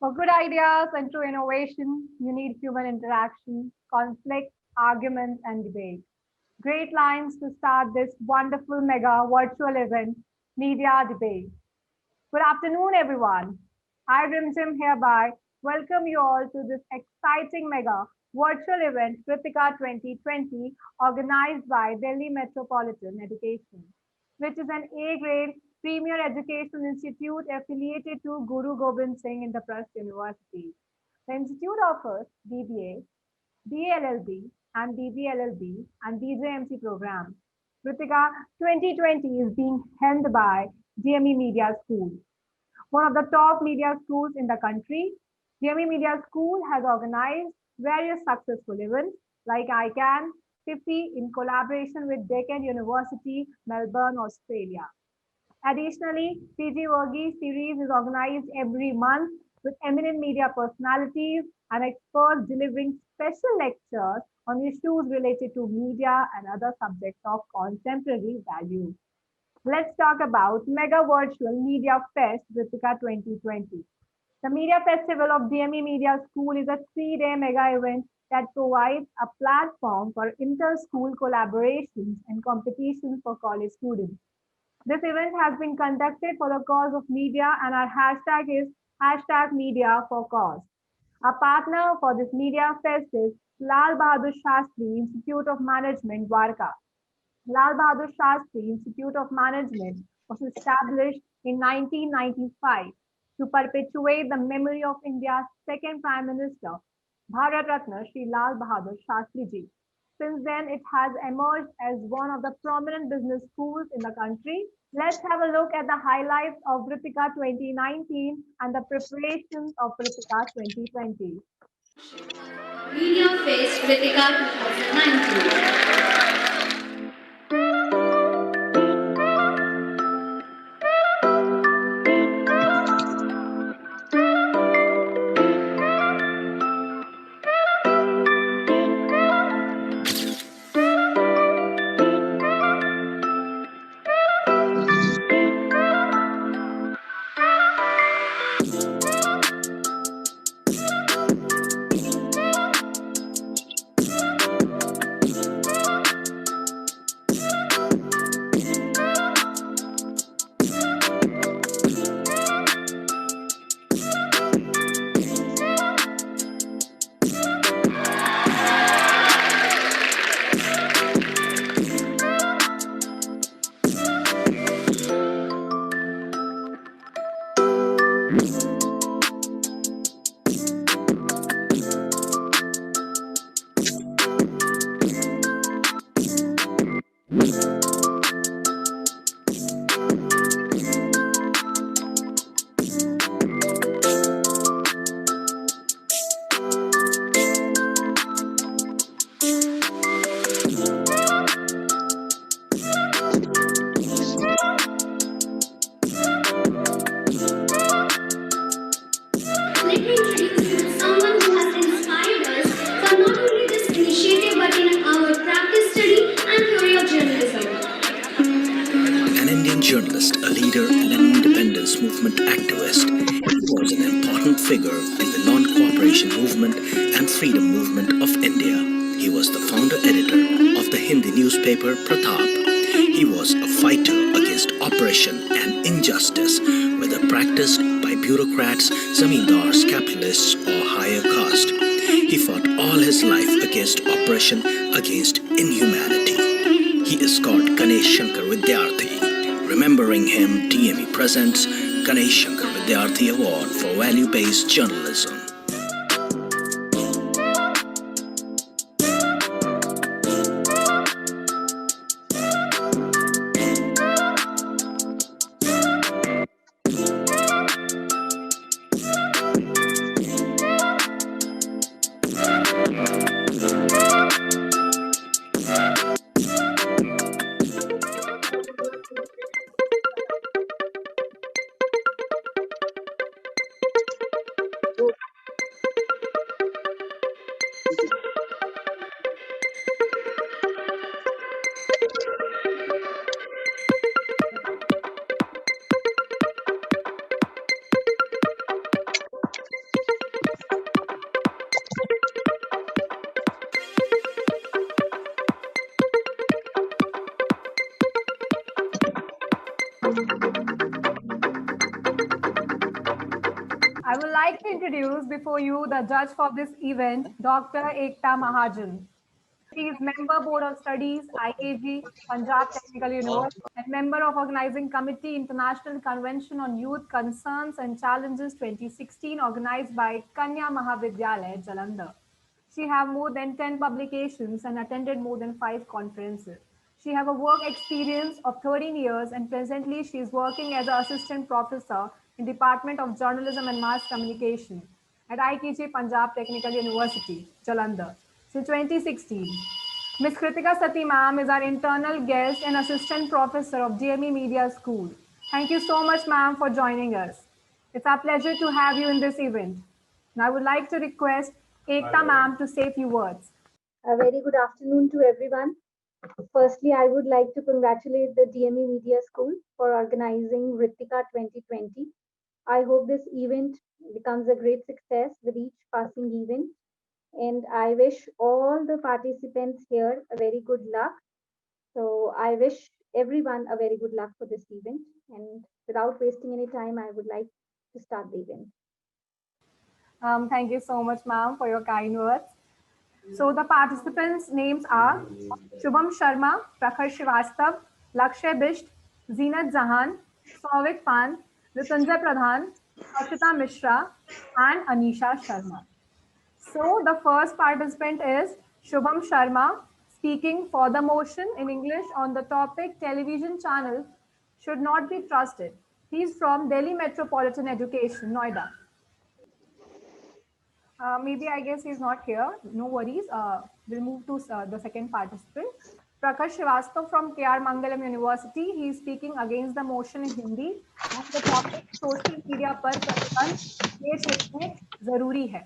For good ideas and true innovation, you need human interaction, conflict, arguments, and debate. Great lines to start this wonderful mega virtual event, Media Debate. Good afternoon, everyone. I, Rimjim, hereby welcome you all to this exciting mega virtual event, Kritika 2020, organized by Delhi Metropolitan Education, which is an A-grade premier educational institute affiliated to Guru Gobind Singh Indraprasth University. The institute offers BBA, BLLB, and BBLLB and BJMC programs. Kritika 2020 is being held by DME Media School, one of the top media schools in the country. DME Media School has organized various successful events like ICANN 50 in collaboration with Deccan University, Melbourne, Australia. Additionally, PG Varghese series is organized every month with eminent media personalities and experts delivering special lectures on issues related to media and other subjects of contemporary value. Let's talk about Mega Virtual Media Fest Ritika 2020. The Media Festival of DME Media School is a 3-day mega event that provides a platform for inter-school collaborations and competitions for college students. This event has been conducted for the cause of media and our hashtag is hashtag media for cause. Our partner for this media fest is Lal Bahadur Shastri Institute of Management, Dwarka. Lal Bahadur Shastri Institute of Management was established in 1995 to perpetuate the memory of India's second Prime Minister, Bharat Ratna Shri Lal Bahadur Shastri Ji. Since then, it has emerged as one of the prominent business schools in the country. Let's have a look at the highlights of Ritika 2019 and the preparations of Ritika 2020. Media Fest Kritika 2019. Let me introduce you to someone who has inspired us for not only this initiative but in our practice, study, and theory of journalism. An Indian journalist, a leader, and an independence movement activist, he was an important figure in the non cooperation movement and freedom movement of India. He was the founder editor of the Hindi newspaper Pratap. He was a fighter against oppression and injustice, whether practiced by bureaucrats, zamindars, capitalists, or higher caste. He fought all his life against oppression, against inhumanity. He is called Ganesh Shankar Vidyarthi. Remembering him, DME presents Ganesh Shankar Vidyarthi Award for Value-Based Journalism. I would like to introduce before you the judge for this event, Dr. Ekta Mahajan. She is member Board of Studies, IKG, Punjab Technical University, and member of Organizing Committee, International Convention on Youth Concerns and Challenges 2016, organized by Kanya Mahavidyalaya, Jalandhar. She have more than 10 publications and attended more than 5 conferences. She have a work experience of 13 years and presently she is working as an assistant professor in Department of Journalism and Mass Communication at IKG Punjab Technical University, Jalandhar, since 2016. Ms. Kritika Sati ma'am is our internal guest and assistant professor of DME Media School. Thank you so much, ma'am, for joining us. It's our pleasure to have you in this event. Now, I would like to request Ekta ma'am to say a few words. A very good afternoon to everyone. Firstly, I would like to congratulate the DME Media School for organizing Ritika 2020. I hope this event becomes a great success with each passing event. And I wish all the participants here a very good luck. So I wish everyone a very good luck for this event. And without wasting any time, I would like to start the event. Thank you so much, ma'am, for your kind words. So the participants' names are Shubham Sharma, Prakhar Srivastav, Lakshay Bisht, Zeenat Jahan, Souvik Pan, Ritunjay Pradhan, Harshita Mishra, and Anisha Sharma. So the first participant is Shubham Sharma, speaking for the motion in English on the topic television channel should not be trusted. He is from Delhi Metropolitan Education, Noida. Maybe I guess he's not here. No worries. We'll move to the second participant. Prakash Srivastav from KR Mangalam University. He is speaking against the motion in Hindi on the topic social media पर प्रतिबंध देश हित में जरूरी है.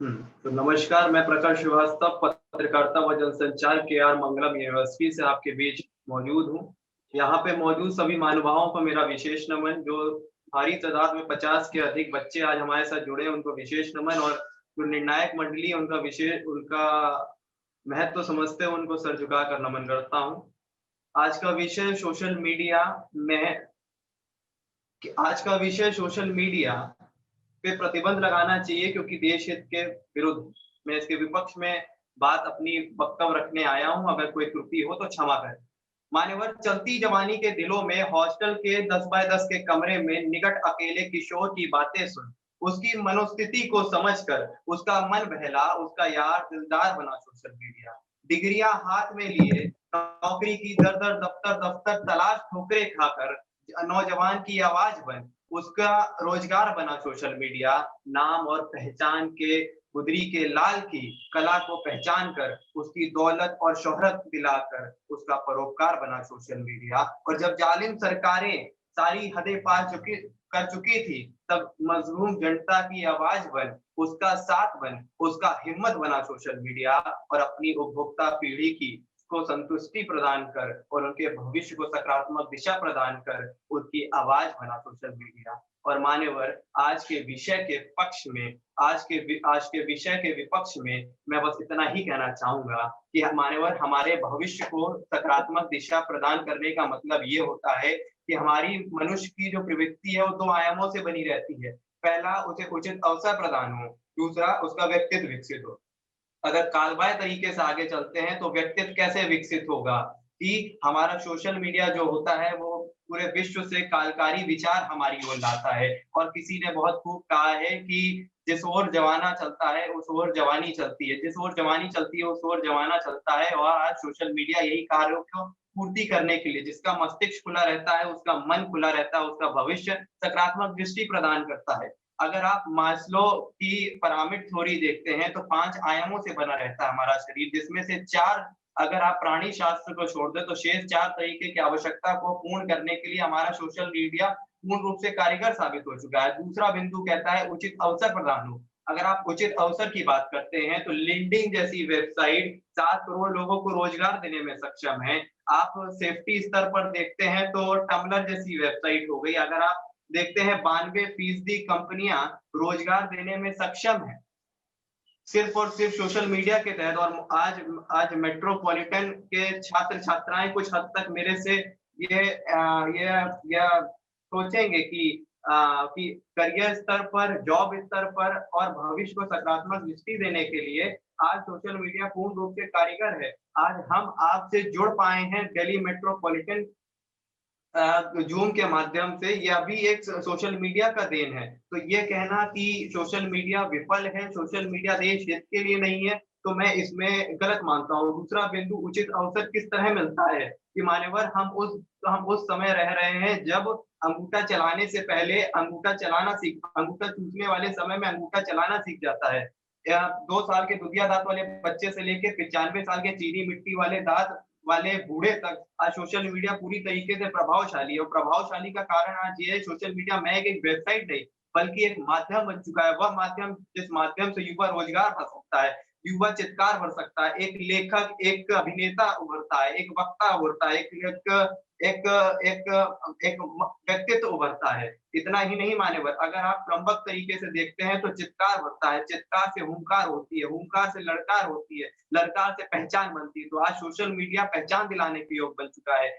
तो नमस्कार, मैं प्रकाश श्रीवास्तव पत्रकारिता व जनसंचार KR मंगलम यूनिवर्सिटी से आपके बीच मौजूद हूँ. यहाँ पे मौजूद सभी महानुभावों को मेरा विशेष नमन. जो भारी तादाद में 50 के अधिक बच्चे आज हमारे साथ जुड़े हैं, उनको विशेष नमन. और जो निर्णायक मंडली उनका महत्व समझते हुए उनको सर झुकाकर नमन करता हूँ. आज का विषय सोशल मीडिया पे प्रतिबंध लगाना चाहिए क्योंकि देश हित के विरुद्ध. मैं इसके विपक्ष में बात अपनी वक्तव्य रखने आया हूं. अगर कोई त्रुटि हो तो क्षमा करें. मान्यवर, चलती जवानी के दिलों में हॉस्टल के 10 बाय 10 के कमरे में निकट अकेले किशोर की बातें सुन, उसकी मनोस्थिति को समझकर उसका मन बहला, उसका यार दिलदार बना सोशल मीडिया. डिग्रियां हाथ में लिए नौकरी की दर दर दफ्तर तलाश ठोकरे खाकर नौजवान की आवाज बन, उसका रोजगार बना सोशल मीडिया. नाम और पहचान के गुदरी के लाल की कला को पहचान कर उसकी दौलत और शोहरत दिलाकर उसका परोपकार बना सोशल मीडिया. और जब जालिम सरकारें सारी हदें पार कर चुकी थी, तब मजलूम जनता की आवाज बन, उसका साथ बन, उसका हिम्मत बना सोशल मीडिया. और अपनी उपभोक्ता पीढ़ी की को संतुष्टि प्रदान कर और उनके भविष्य को सकारात्मक दिशा प्रदान कर उनकी आवाज बना सोशल मीडिया. और मान्यवर, आज के विषय के विपक्ष में मैं बस इतना ही कहना चाहूंगा कि मान्यवर, हमारे भविष्य को सकारात्मक दिशा प्रदान करने का मतलब ये होता है कि हमारी मनुष्य की जो प्रवृत्ति है वो 2 आयामों से बनी रहती है. पहला, उसे उचित अवसर प्रदान हो. दूसरा, उसका व्यक्तित्व विकसित हो. अगर कालबाह्य तरीके से आगे चलते हैं तो व्यक्तित्व कैसे विकसित होगा कि हमारा सोशल मीडिया जो होता है वो पूरे विश्व से कालकारी विचार हमारी ओर लाता है. और किसी ने बहुत खूब कहा है कि जिस ओर जमाना चलता है उस ओर जवानी चलती है, जिस ओर जवानी चलती है उस ओर जमाना चलता है. और आज सोशल मीडिया यही कार्यों को पूर्ति करने के लिए, जिसका मस्तिष्क खुला रहता है, उसका मन खुला रहता है, उसका भविष्य सकारात्मक दृष्टि प्रदान करता है. अगर आप मास्लो की पिरामिड थ्योरी देखते हैं तो 5 आयामों से बना रहता है हमारा शरीर, जिसमें से 4 अगर आप प्राणी शास्त्र को छोड़ दें तो शेष 4 तरीके की आवश्यकता को पूर्ण करने के लिए हमारा सोशल मीडिया पूर्ण रूप से कारगर साबित हो चुका है. दूसरा बिंदु कहता है उचित अवसर प्रदान हो. अगर आप उचित अवसर की बात करते हैं तो लिंक्डइन जैसी वेबसाइट 7 करोड़ लोगों को रोजगार देने में सक्षम है. आप सेफ्टी स्तर पर देखते हैं तो टम्बलर जैसी वेबसाइट हो गई. अगर आप देखते हैं 92% कंपनियां रोजगार देने में सक्षम है सिर्फ और सिर्फ सोशल मीडिया के तहत. और आज मेट्रोपॉलिटन के छात्र छात्राएं कुछ हद तक मेरे से ये सोचेंगे कि करियर स्तर पर, जॉब स्तर पर और भविष्य को सकारात्मक दृष्टि देने के लिए आज सोशल मीडिया पूर्ण रूप से कारीगर है। आज हम आपसे जुड़ पाए हैं दिल्ली मेट्रोपॉलिटन जूम के माध्यम से, यह भी एक सोशल मीडिया का देन है। तो ये कहना कि सोशल मीडिया विफल है, सोशल मीडिया देश हित के लिए नहीं है, तो मैं इसमें गलत मानता हूँ। दूसरा बिंदु, उचित अवसर किस तरह मिलता है कि मान्यवर हम उस समय रह रहे हैं जब अंगूठा चलाने से पहले अंगूठा चूसने वाले समय में अंगूठा चलाना सीख जाता है। 2 साल के दुधिया दांत वाले बच्चे से लेके 95 साल के चीनी मिट्टी वाले दांत वाले बूढ़े तक आज सोशल मीडिया पूरी तरीके से प्रभावशाली है। और प्रभावशाली का कारण आज ये है, सोशल मीडिया महज एक वेबसाइट नहीं बल्कि एक माध्यम बन चुका है। वह माध्यम जिस माध्यम से युवा रोजगार पा सकता है, युवा चित्कार भर सकता है, एक लेखक, एक अभिनेता उभरता है, एक वक्ता उभरता है, एक व्यक्तित्व उभरता है। इतना ही नहीं मान्यवर, अगर आप क्रमबद्ध तरीके से देखते हैं तो चित्कार भरता है, चित्कार से हुंकार होती है, हुंकार से लड़कार होती है, लड़कार से पहचान बनती है। तो आज सोशल मीडिया पहचान दिलाने के योग बन चुका है।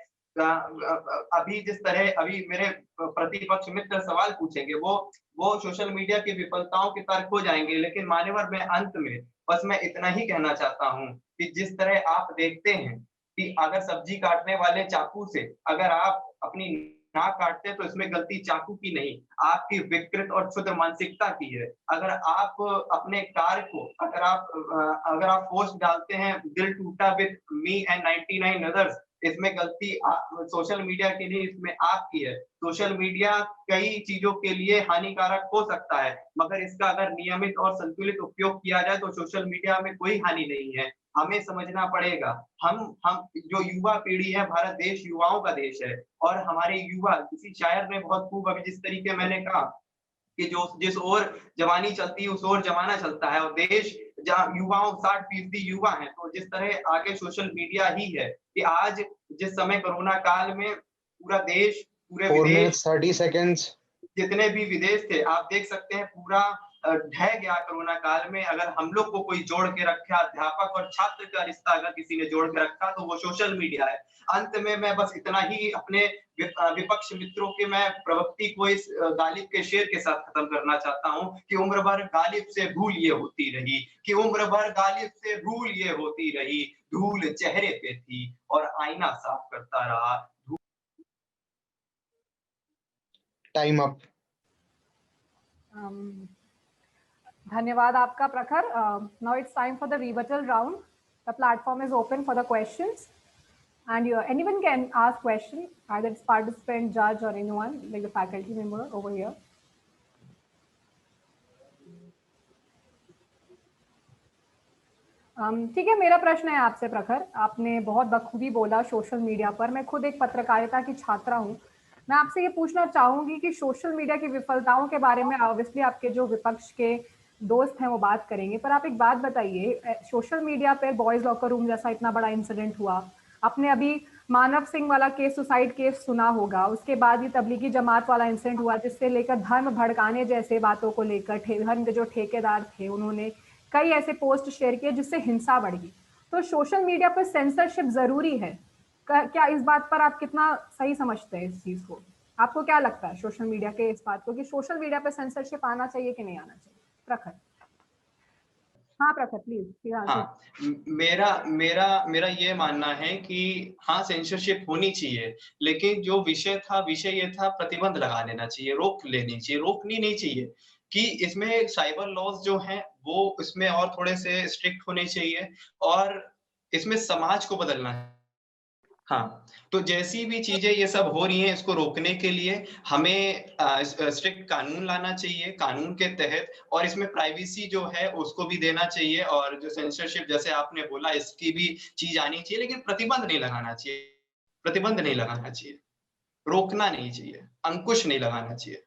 अभी मेरे प्रतिपक्ष मित्र सवाल पूछेंगे, वो सोशल मीडिया की विफलताओं के तर्क हो जाएंगे, लेकिन मान्यवर मैं अंत में बस मैं इतना ही कहना चाहता हूँ कि जिस तरह आप देखते हैं कि अगर सब्जी काटने वाले चाकू से अगर आप अपनी नाक काटते हैं तो इसमें गलती चाकू की नहीं, आपकी विकृत और क्षुद्र मानसिकता की है। अगर आप अपने कार्य को अगर आप पोस्ट डालते हैं, दिल टूटा विद मी एंड 99 अदर्स, इसमें गलती सोशल मीडिया की नहीं, इसमें आपकी है। सोशल मीडिया कई चीजों के लिए हानिकारक हो सकता है, मगर इसका अगर नियमित और संतुलित उपयोग किया जाए तो सोशल मीडिया में कोई हानि नहीं है। हमें समझना पड़ेगा, हम जो युवा पीढ़ी है, भारत देश युवाओं का देश है और हमारे युवा, किसी शायर ने बहुत खूब अभी जिस तरीके मैंने कहा कि जो जिस ओर जवानी चलती है उस ओर जमाना चलता है, और देश जहाँ युवाओं 60% युवा हैं, तो जिस तरह आगे सोशल मीडिया ही है कि आज जिस समय कोरोना काल में पूरा देश, पूरे 4 विदेश, minutes 30 seconds. जितने भी विदेश थे, आप देख सकते हैं पूरा ढह गया कोरोना काल में। अगर हम लोग को कोई जोड़ के रखा, अध्यापक और छात्र का रिश्ता अगर किसी ने जोड़ के रखा तो वो सोशल मीडिया है। अंत में मैं बस इतना ही अपने विपक्ष मित्रों के मैं प्रवृत्ति को इस गालिब के शेर के साथ खत्म करना चाहता हूँ कि उम्र भर गालिब से भूल ये होती रही, कि उम्र भर गालिब से भूल ये होती रही, धूल चेहरे पे थी और आईना साफ करता रहा। Time up. धन्यवाद आपका प्रखर. Now it's time for the rebuttal round. The platform is open for the questions, and anyone can ask question, either it's participant, judge, or anyone like the faculty member over here. ठीक है, मेरा प्रश्न है आपसे प्रखर. आपने बहुत बखूबी बोला सोशल मीडिया पर. मैं खुद एक पत्रकारिता की छात्रा हूँ. मैं आपसे ये पूछना चाहूंगी कि सोशल मीडिया की विफलताओं के बारे में ऑब्वियसली आपके जो विपक्ष के दोस्त हैं वो बात करेंगे, पर आप एक बात बताइए, सोशल मीडिया पर बॉयज लॉकर रूम जैसा इतना बड़ा इंसिडेंट हुआ, आपने अभी मानव सिंह वाला केस, सुसाइड केस सुना होगा, उसके बाद ये तबलीगी जमात वाला इंसिडेंट हुआ जिससे लेकर धर्म भड़काने जैसे बातों को लेकर धर्म के जो ठेकेदार थे उन्होंने कई ऐसे पोस्ट शेयर किए जिससे हिंसा बढ़ गई. तो सोशल मीडिया पर सेंसरशिप जरूरी है क्या? इस बात पर आप कितना सही समझते हैं इस चीज को? आपको क्या लगता है सोशल मीडिया के इस बात को कि सोशल मीडिया पे सेंसरशिप आना चाहिए कि नहीं आना चाहिए? प्रखर. हाँ प्रखर प्लीज. हाँ, मेरा ये मानना है कि हाँ सेंसरशिप होनी चाहिए, लेकिन जो विषय ये था प्रतिबंध लगा लेना चाहिए, रोकनी नहीं चाहिए कि इसमें साइबर लॉज जो हैं वो इसमें और थोड़े से स्ट्रिक्ट होने चाहिए और इसमें समाज को बदलना है. हाँ, तो जैसी भी चीजें ये सब हो रही हैं इसको रोकने के लिए हमें स्ट्रिक्ट कानून लाना चाहिए, कानून के तहत, और इसमें प्राइवेसी जो है उसको भी देना चाहिए, और जो सेंसरशिप जैसे आपने बोला इसकी भी चीज आनी चाहिए, लेकिन प्रतिबंध नहीं लगाना चाहिए, रोकना नहीं चाहिए, अंकुश नहीं लगाना चाहिए.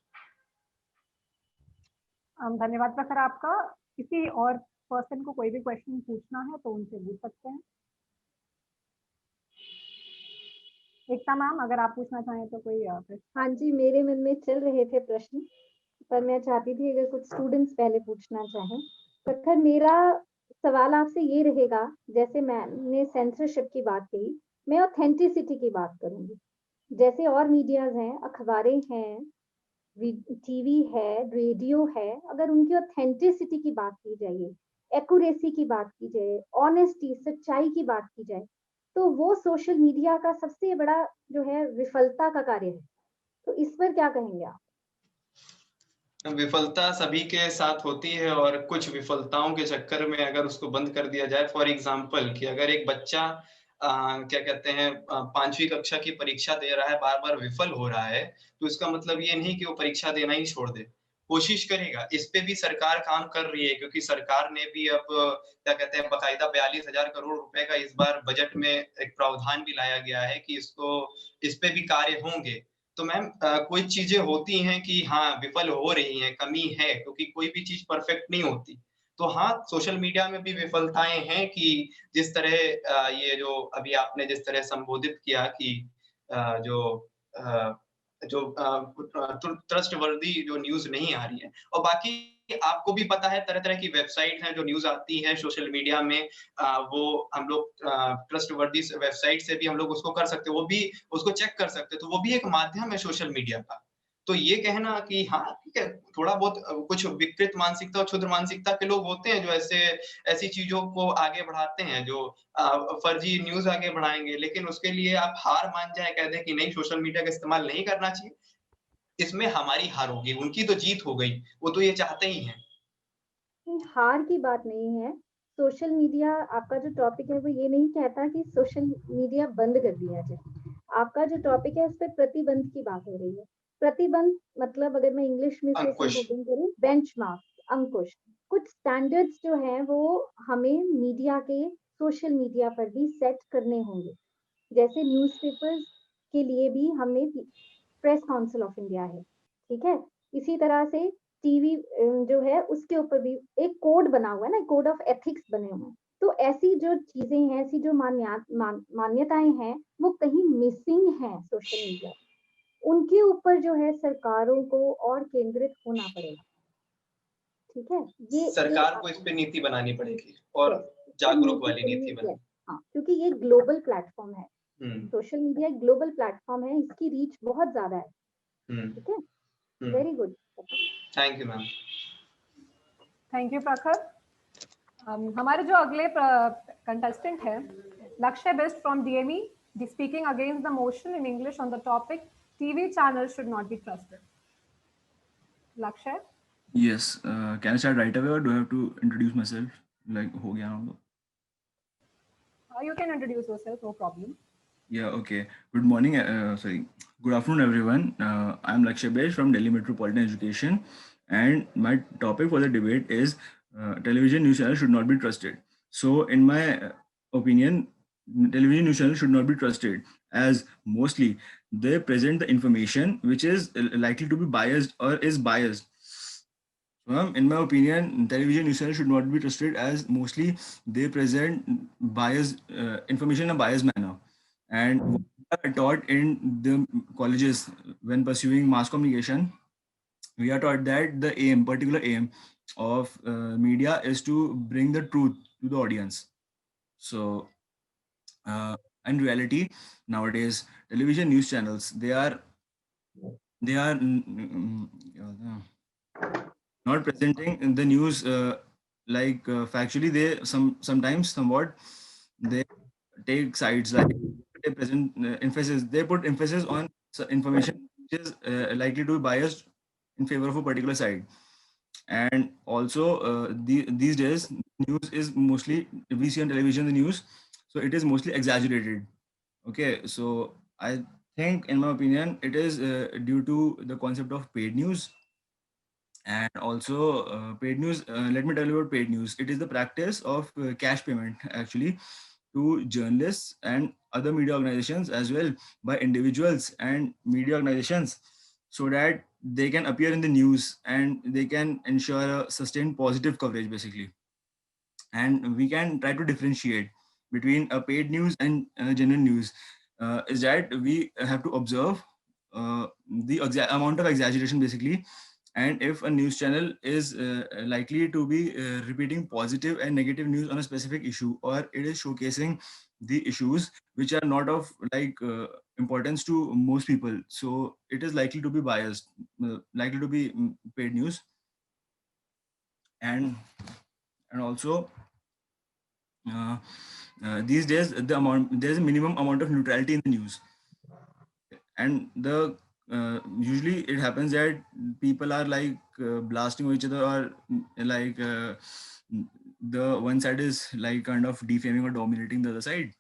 धन्यवाद प्रखर आपका. किसी और पर्सन को कोई भी क्वेश्चन पूछना है तो उनसे पूछ सकते हैं. एकता मैम, अगर आप पूछना चाहें तो कोई प्रश्न. हाँ जी, मेरे मन में चल रहे थे प्रश्न, पर मैं चाहती थी अगर कुछ स्टूडेंट्स पहले पूछना चाहें. प्रखर, मेरा सवाल आपसे ये रहेगा, जैसे मैंने सेंसरशिप की बात कही, मैं ऑथेंटिसिटी की बात करूंगी. जैसे और मीडियाज हैं, अखबारें हैं, टीवी है, रेडियो है, अगर उनकी ऑथेंटिसिटी की बात की जाए, एक्यूरेसी की बात की जाए, ऑनेस्टी, सच्चाई की बात की जाए, तो वो सोशल मीडिया का सबसे बड़ा जो है विफलता का कार्य है। तो इस पर क्या कहेंगे आप? विफलता सभी के साथ होती है और कुछ विफलताओं के चक्कर में अगर उसको बंद कर दिया जाए, फॉर एग्जाम्पल कि अगर एक बच्चा क्या कहते हैं 5वीं कक्षा की परीक्षा दे रहा है, बार-बार विफल हो रहा है, तो इसका मतलब ये नहीं कि वो परीक्षा देना ही छोड़ दे। कोशिश करेगा, इस पे भी सरकार काम कर रही है क्योंकि सरकार ने भी अब क्या कहते हैं बाकायदा 42,000 करोड़ रुपए का इस बार बजट में एक प्रावधान भी लाया गया है कि इस पे भी कार्य होंगे। तो मैम कोई चीजें होती हैं कि हाँ विफल हो रही हैं, कमी है क्योंकि कोई भी चीज परफेक्ट नहीं होती। तो हाँ, सोशल मीडिया में भी विफलताएं हैं कि जिस तरह ये जो अभी आपने जिस तरह संबोधित किया कि अ, जो अ, ट्रस्टवर्दी जो न्यूज़ नहीं आ रही है और बाकी आपको भी पता है तरह-तरह की वेबसाइट हैं जो न्यूज़ आती है सोशल मीडिया में वो हम लोग ट्रस्टवर्दी वेबसाइट से भी हम लोग उसको कर सकते हैं, वो भी उसको चेक कर सकते हैं, तो वो भी एक माध्यम है सोशल मीडिया का। तो ये कहना कि हाँ, ठीक है, थोड़ा बहुत कुछ विकृत मानसिकता और क्षुद्र मानसिकता के लोग होते हैं जो ऐसी चीज़ों को आगे बढ़ाते हैं जो फर्जी न्यूज़ आगे बढ़ाएँगे, लेकिन उसके लिए आप हार मान जाएँ, कह दें कि नहीं सोशल मीडिया का इस्तेमाल नहीं करना चाहिए, इसमें हमारी हार होगी, उनकी तो जीत हो गई, वो तो ये चाहते ही हैं। नहीं, हार की बात नहीं है। सोशल मीडिया, आपका जो टॉपिक है वो ये नहीं कहता कि सोशल मीडिया बंद कर दिया जाए। आपका जो टॉपिक है उस पे प्रतिबंध की बात हो रही है। प्रतिबंध मतलब अगर मैं इंग्लिश में से अंकुश, संबोधन करूँ, बेंचमार्क, अंकुश। कुछ स्टैंडर्ड्स जो हैं वो हमें मीडिया के सोशल मीडिया पर भी सेट करने होंगे। जैसे न्यूज़पेपर्स के लिए भी हमने प्रेस काउंसिल ऑफ इंडिया है, ठीक है? इसी तरह से टीवी जो है उसके ऊपर भी एक कोड बना हुआ है ना, कोड ऑफ एथिक्स बने हुए हैं। तो ऐसी जो चीजें हैं, ऐसी जो मान्यताएं हैं, वो कहीं मिसिंग हैं सोशल मीडिया। उनके ऊपर जो है सरकारों को और केंद्रित होना पड़ेगा, ठीक है? ये सरकार को इस पे नीति बनानी पड़ेगी और यस, इस पर जागरूक नीति वाली नीति चाहिए, यस। बनानी। हाँ, क्योंकि ये ग्लोबल प्लेटफॉर्म है। हुँ, सोशल मीडिया एक ग्लोबल प्लेटफॉर्म है, इसकी रीच बहुत ज्यादा है, हुँ, ठीक है? हुँ। Very good. Thank you ma'am. Thank you Prakhar. हमारे जो अगले कंटेस्टेंट है Lakshya best from DME speaking against the motion in English on the topic TV channel should not be trusted. Lakshya, Yes. Can I start right away or do I have to introduce myself? Like, हो गया हम लोग? you can introduce yourself, no problem. Yeah, okay. Good morning. Sorry. Good afternoon, everyone. I'm Lakshya Besh from Delhi Metropolitan Education, and my topic for the debate is television news channels should not be trusted. So, in my opinion, television news channels should not be trusted as mostly they present the information which is likely to be biased or is biased. In my opinion, television news channels should not be trusted as mostly they present biased information in a biased manner. And what we are taught in the colleges when pursuing mass communication, we are taught that the aim, particular aim of media is to bring the truth to the audience. So, in reality, nowadays, television news channels they are not presenting in the news factually. They sometimes somewhat they take sides, like they present emphasis, they put emphasis on information which is likely to be biased in favor of a particular side. And also these days news is mostly, we see on television the news, so it is mostly exaggerated. Okay, so I think in my opinion it is due to the concept of paid news. And also paid news, let me tell you about paid news. It is the practice of cash payment actually to journalists and other media organizations as well by individuals and media organizations, so that they can appear in the news and they can ensure a sustained positive coverage basically. And we can try to differentiate between a paid news and genuine news. Is that we have to observe the amount of exaggeration basically And if a news channel is likely to be repeating positive and negative news on a specific issue, or it is showcasing the issues which are not of importance to most people, so it is likely to be biased, likely to be paid news. And also uh, these days there's a minimum amount of neutrality in the news, and the usually it happens that people are like blasting each other, or like the one side is like kind of defaming or dominating the other side.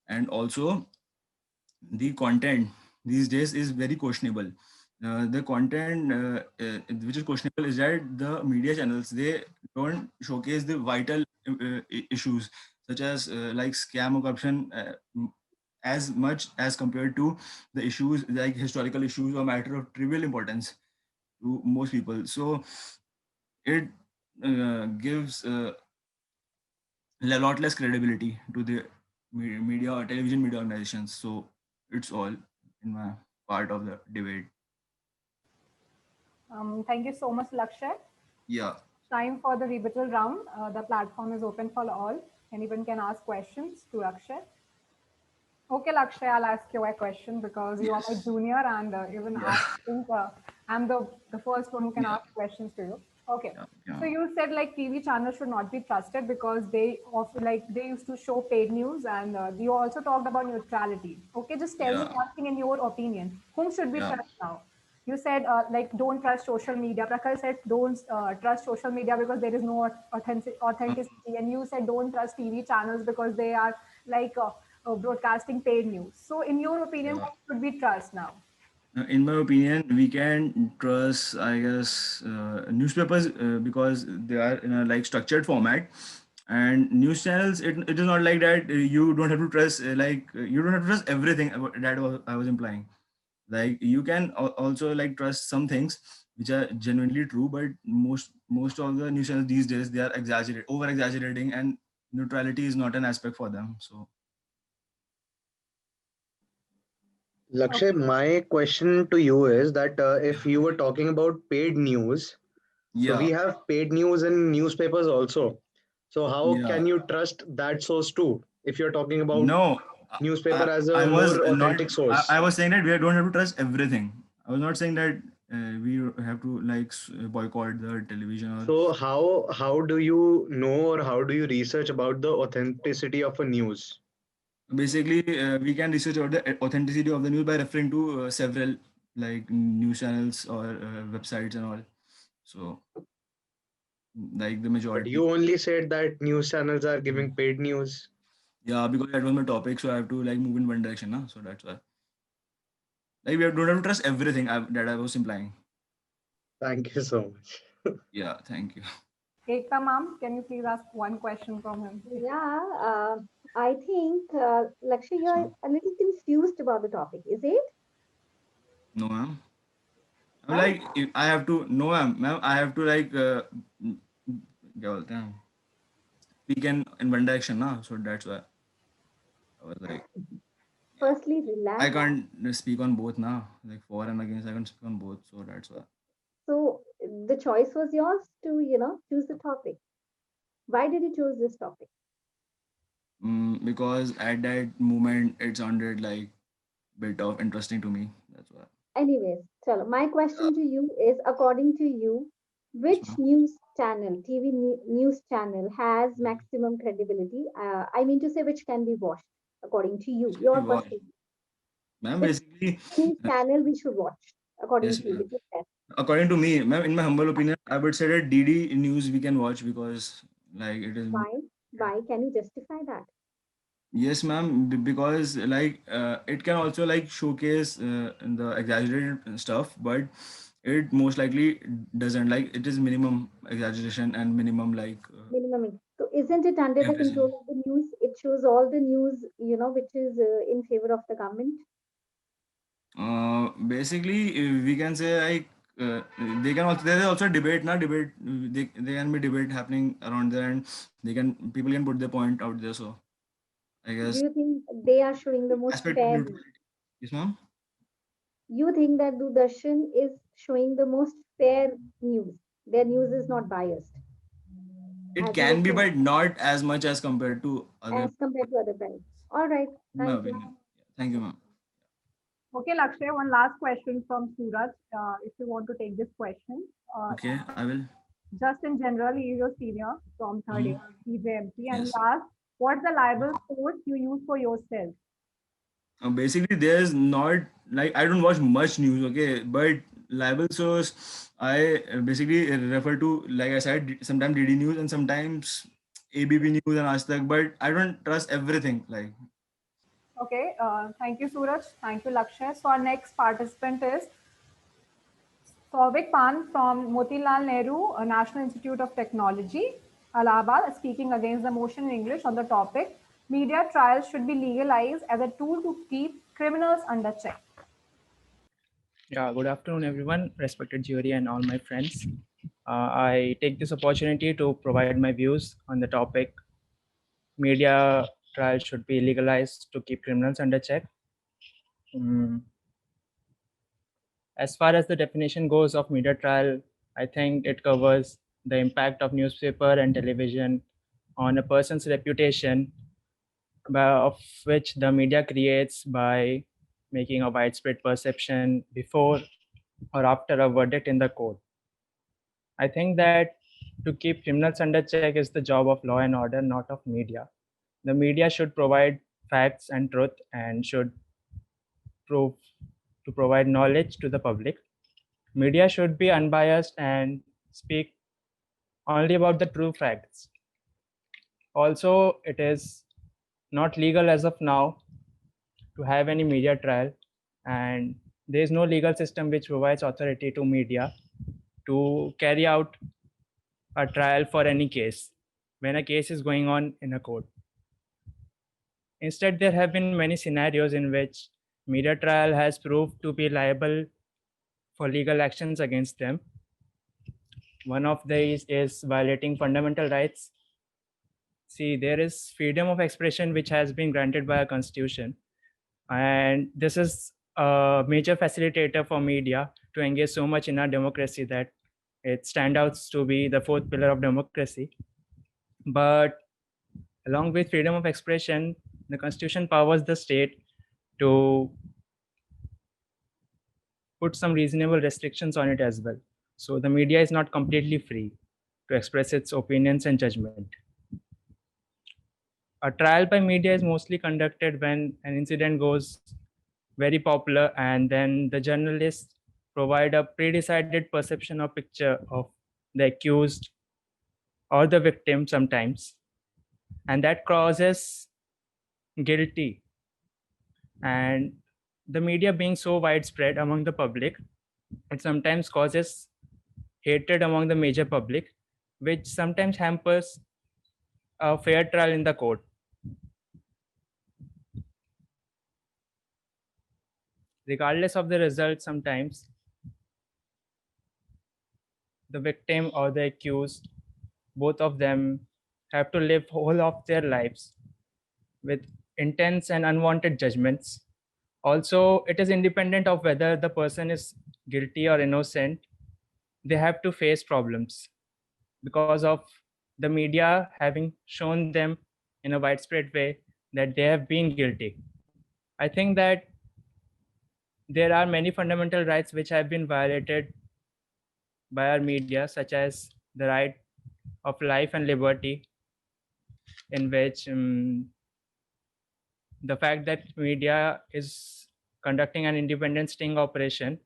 And also the content these days is very questionable. The content which is questionable is that the media channels, they don't showcase the vital issues, such as like scam or corruption, as much as compared to the issues like historical issues or matter of trivial importance to most people. So it gives a lot less credibility to the media or television media organizations. So it's all in my part of the debate. Thank you so much, Lakshay. Yeah. Time for the rebuttal round. The platform is open for all. Anyone can ask questions to Lakshay. Okay, Lakshay, I'll ask you a question because you are my Yes. junior, and even I think I'm the first one who can Yeah. ask questions to you. Okay. Yeah. So you said like TV channels should not be trusted because they often like they used to show paid news, and you also talked about neutrality. Okay, just tell me Yeah. one thing in your opinion. Whom should we Yeah. trust now? You said like don't trust social media. Prakhar said don't trust social media because there is no authenticity, and you said don't trust TV channels because they are like broadcasting paid news. So, in your opinion, Yeah. what should we trust now? In my opinion, we can trust, I guess, newspapers because they are in a like structured format. And news channels, it is not like that. You don't have to trust you don't have to trust everything that I was implying. Like you can also like trust some things which are genuinely true, but most of the news channels these days, they are over exaggerating, and neutrality is not an aspect for them. So Lakshay, my question to you is that if you were talking about paid news, so we yeah. have paid news in newspapers also. So how Yeah. can you trust that source too? If you're talking about No, newspaper as I a was more not. authentic source. I was saying that we don't have to trust everything. I was not saying that we have to like boycott the television or So how do you know or how do you research about the authenticity of a news? basically we can research about the authenticity of the news by referring to several like news channels or websites and all. So like the But majority. you only said that news channels are Mm. giving paid news. Yeah, because that was my topic, so I have to like move in one direction, na? So that's why. Like don't have to trust everything that I was implying. Thank you so much. Yeah, thank you. Ekta ma'am, can you please ask one question from him? Yeah, I think, Lakshay, Yes, you're ma'am. a little confused about the topic, is it? No, ma'am. I'm Huh? like if I have to no ma'am I have to like क्या बोलते हैं speak in one direction na, so that's why I was like Firstly, I relax. can't speak on both now, like for and against I can speak on both, so that's why. So the choice was yours to, choose the topic. Why did you choose this topic? Because at that moment it sounded like bit of interesting to me, that's why. Anyways, chalo, my Yeah, question to you is, according to you, yes which ma'am. news channel, TV news channel has maximum credibility? I mean to say, which can be watched, according to you, Which can be your watched, personal, ma'am, which basically. news uh, channel we should watch, according yes to you, ma'am. which is best? According to me, ma'am, in my humble opinion, I would say that DD news we can watch because like it is. Why? Why? Can you justify that? Yes, ma'am. Because like it can also like showcase the exaggerated stuff, but it most likely doesn't. Like it is minimum exaggeration and minimum like Minimum. So isn't it under the everything. control of the news? It shows all the news, which is in favor of the government. Basically, we can say like they can also there is also a debate, not debate. They can be debate happening around there, and they can people can put their point out there. So I Do guess you think they are showing the most aspect of fair? neutrality. Yes, ma'am. You think that Doordarshan is showing the most fair news. Their news is not biased It as can you be, think, but not as much as compared to other, as compared to other brands. All right, in my thank you. opinion. Thank you, ma'am. Okay, Lakshay, one last question from Suraj. If you want to take this question, Okay, I will. just in general, he is your senior from third Mhm. year, CJMP, and he Yes. asked, what's the libel source you use for yourself? Basically, there's not like I don't watch much news, okay, but libel source I basically refer to, like I said, sometimes DD News and sometimes ABP News and Aaj Tak, but I don't trust everything. Like, Okay, thank you, Suraj. Thank you, Lakshay. So our next participant is Souvik Pan from Motilal Nehru National Institute of Technology, Allahabad, speaking against the motion in English on the topic, media trials should be legalized as a tool to keep criminals under check. Yeah, good afternoon, everyone, respected jury and all my friends. I take this opportunity to provide my views on the topic. Media trials should be legalized to keep criminals under check. As far as the definition goes of media trial, I think it covers the impact of newspaper and television on a person's reputation, of which the media creates by making a widespread perception before or after a verdict in the court. I think that to keep criminals under check is the job of law and order, not of media. The media should provide facts and truth and should prove to provide knowledge to the public. Media should be unbiased and speak only about the true facts. Also, it is not legal as of now to have any media trial, and there is no legal system which provides authority to media to carry out a trial for any case when a case is going on in a court. Instead, there have been many scenarios in which media trial has proved to be liable for legal actions against them. One of these is violating fundamental rights. See, there is freedom of expression which has been granted by a constitution, and this is a major facilitator for media to engage so much in our democracy that it stands out to be the fourth pillar of democracy. But along with freedom of expression, the constitution powers the state to put some reasonable restrictions on it as well. So the media is not completely free to express its opinions and judgment. A trial by media is mostly conducted when an incident goes very popular, and then the journalists provide a pre-decided perception or picture of the accused or the victim sometimes, and that causes guilty. And the media being so widespread among the public, it sometimes causes hatred among the major public, which sometimes hampers a fair trial in the court. Regardless of the result, sometimes the victim or the accused, both of them have to live whole of their lives with intense and unwanted judgments. Also, it is independent of whether the person is guilty or innocent. They have to face problems because of the media having shown them in a widespread way that they have been guilty. I think that there are many fundamental rights which have been violated by our media, such as the right of life and liberty, in which the fact that media is conducting an independent sting operation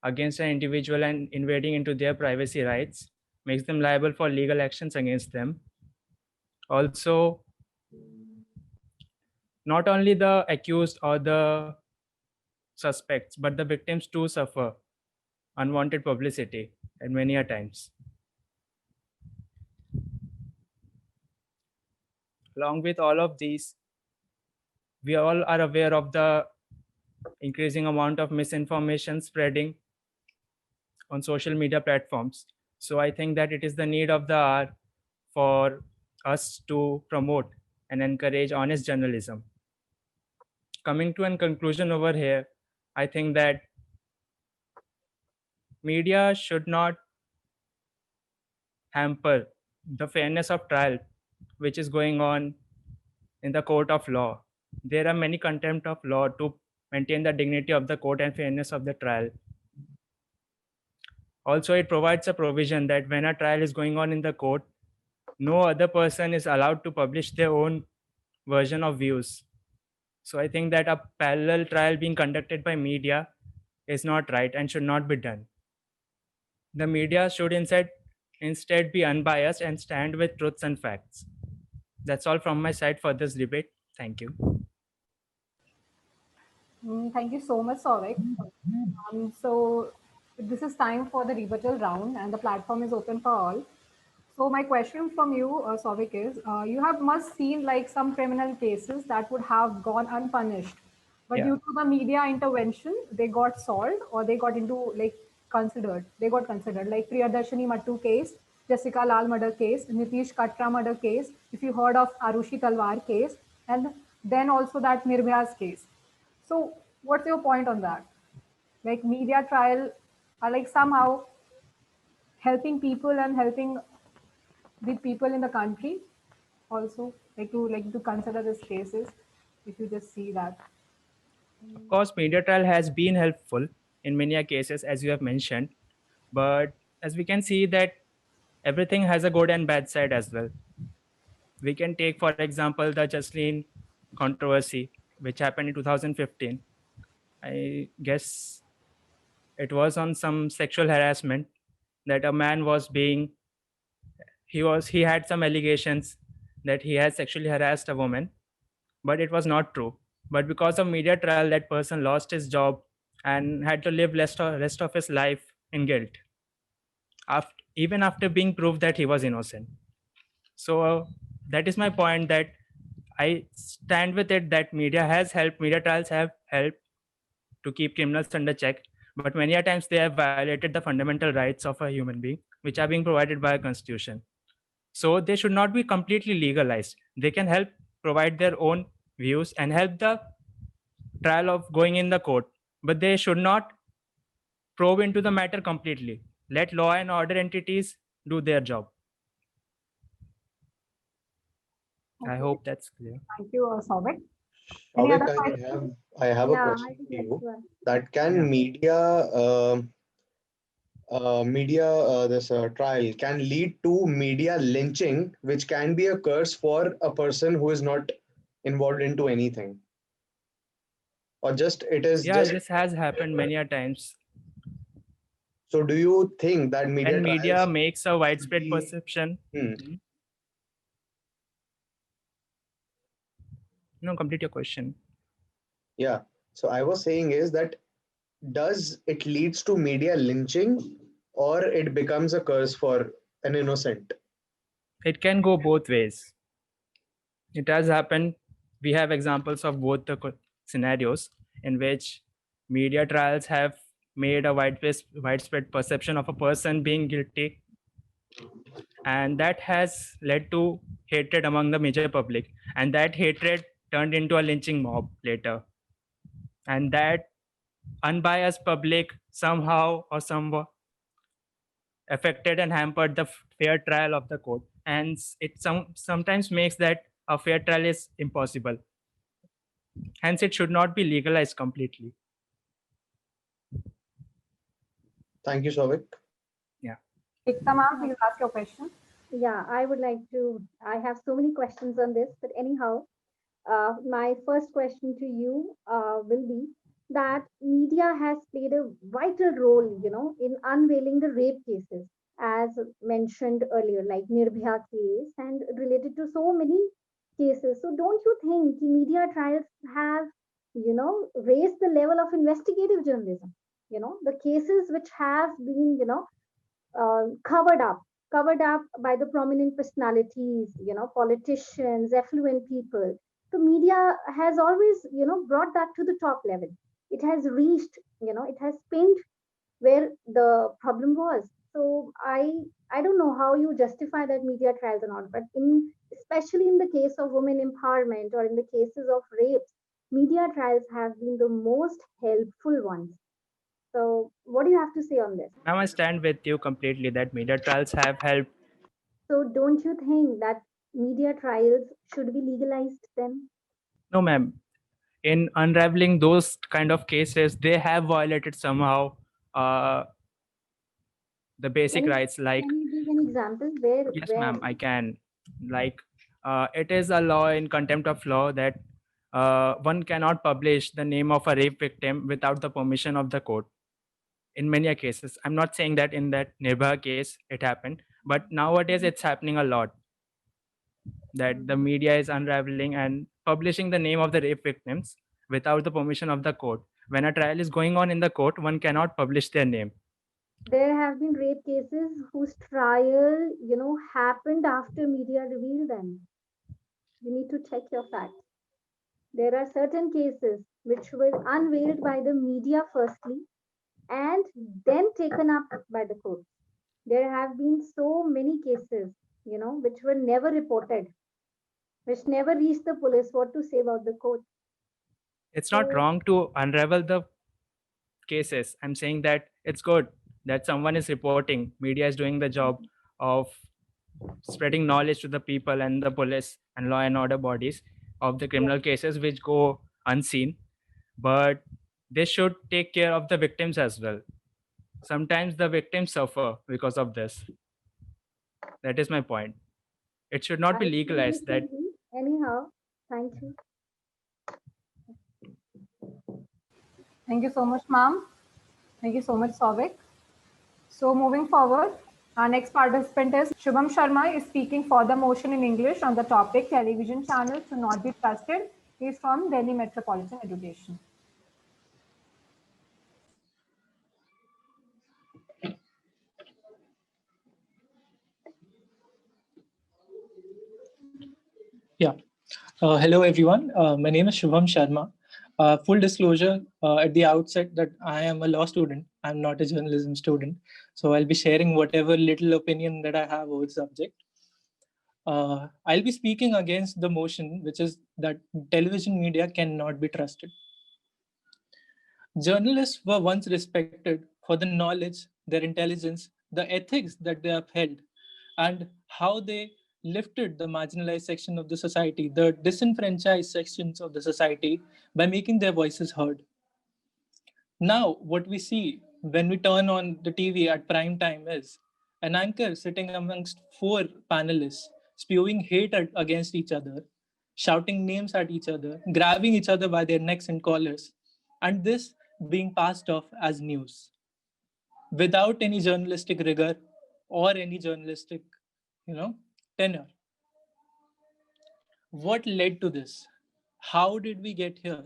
against an individual and invading into their privacy rights makes them liable for legal actions against them. Also, not only the accused or the suspects, but the victims too suffer unwanted publicity and many a times. Along with all of these, we all are aware of the increasing amount of misinformation spreading on social media platforms. So I think that it is the need of the hour for us to promote and encourage honest journalism. Coming to a conclusion over here, I think that media should not hamper the fairness of trial which is going on in the court of law. There are many contempt of law to maintain the dignity of the court and fairness of the trial. Also, it provides a provision that when a trial is going on in the court, no other person is allowed to publish their own version of views. So I think that a parallel trial being conducted by media is not right and should not be done. The media should instead be unbiased and stand with truths and facts. That's all from my side for this debate. Thank you. Thank you so much, Souvik. So this is time for the rebuttal round, and the platform is open for all. So my question from you, Souvik, is you have must seen like some criminal cases that would have gone unpunished, but Yeah. due to the media intervention, they got solved or they got into like considered. They got considered like Priyadarshini Mattu case, Jessica Lal murder case, Nitish Katra murder case. If you heard of Arushi Talwar case, and then also that Nirbhaya's case. So what's your point on that? Like media trial are like somehow helping people and helping the people in the country also like to consider these cases if you just see that. Of course, media trial has been helpful in many cases, as you have mentioned, but as we can see that everything has a good and bad side as well. We can take, for example, the Jaslin controversy, which happened in 2015. I guess it was on some sexual harassment that a man was being, he had some allegations that he had sexually harassed a woman, but it was not true. But because of media trial, that person lost his job and had to live rest of his life in guilt, even after being proved that he was innocent. So that is my point, that I stand with it, that media trials have helped to keep criminals under check, but many a times they have violated the fundamental rights of a human being, which are being provided by a constitution. So they should not be completely legalized. They can help provide their own views and help the trial of going in the court, but they should not probe into the matter completely. Let law and order entities do their job. I Okay. hope that's clear. Thank you, Souvik. Any other Souvik, questions? I have a Yeah, I question would to like you. to ask. That can this trial can lead to media lynching, which can be a curse for a person who is not involved into anything, or just it is Yeah, just. this has happened many a times. So do you think that media When media trials makes a should widespread be? perception. No, complete your question. Yeah. So I was saying is that does it leads to media lynching, or it becomes a curse for an innocent? It can go both ways. It has happened. We have examples of both the scenarios in which media trials have made a widespread perception of a person being guilty, and that has led to hatred among the major public, and that hatred turned into a lynching mob later, and that unbiased public somehow or somewhat affected and hampered the fair trial of the court, and it sometimes makes that a fair trial is impossible. Hence, it should not be legalized completely. Thank you, Souvik. Yeah. Ekta ma'am, please ask your question. Yeah, I would like to. I have so many questions on this, but anyhow, my first question to you will be that media has played a vital role, in unveiling the rape cases, as mentioned earlier, like Nirbhaya case and related to so many cases. So don't you think the media trials have, raised the level of investigative journalism? The cases which have been, covered up by the prominent personalities, politicians, affluent people. The media has always, brought that to the top level. It has reached, it has pinned where the problem was. So I don't know how you justify that media trials or not, but especially in the case of women empowerment or in the cases of rapes, media trials have been the most helpful ones. So what do you have to say on this? Now I stand with you completely that media trials have helped. So don't you think that media trials should be legalized then? No, ma'am. In unraveling those kind of cases, they have violated somehow uh, the basic Can you, rights. Like, can you give an example where yes, ma'am, I can. Like, it is a law in contempt of law that one cannot publish the name of a rape victim without the permission of the court. In many cases, I'm not saying that in that Nirbhaya case it happened, but nowadays it's happening a lot that the media is unraveling and publishing the name of the rape victims without the permission of the court. When a trial is going on in the court, one cannot publish their name. there have been rape cases whose trial, happened after media revealed them. You need to check your facts. There are certain cases which were unveiled by the media firstly and then taken up by the court. There have been so many cases, which were never reported, which never reached the police. What to say about the court? It's not So, wrong to unravel the cases. I'm saying that it's good that someone is reporting. Media is doing the job of spreading knowledge to the people and the police and law and order bodies of the criminal cases which go unseen. But they should take care of the victims as well. Sometimes the victims suffer because of this. That is my point. It should not be I feel legalized that differently. Anyhow, thank you. Thank you so much, ma'am. Thank you so much, Souvik. So moving forward, our next participant is Shubham Sharma is speaking for the motion in English on the topic television channels should not be trusted. He is from Delhi Metropolitan Education. Yeah. Hello, everyone. My name is Shubham Sharma. Full disclosure at the outset that I am a law student. I'm not a journalism student. So I'll be sharing whatever little opinion that I have over the subject. I'll be speaking against the motion, which is that television media cannot be trusted. Journalists were once respected for the knowledge, their intelligence, the ethics that they upheld, and how they lifted the marginalized section of the society, the disenfranchised sections of the society, by making their voices heard. Now, what we see when we turn on the TV at prime time is an anchor sitting amongst four panelists, spewing hate against each other, shouting names at each other, grabbing each other by their necks and collars, and this being passed off as news without any journalistic rigor or any journalistic, tenor. What led to this? How did we get here?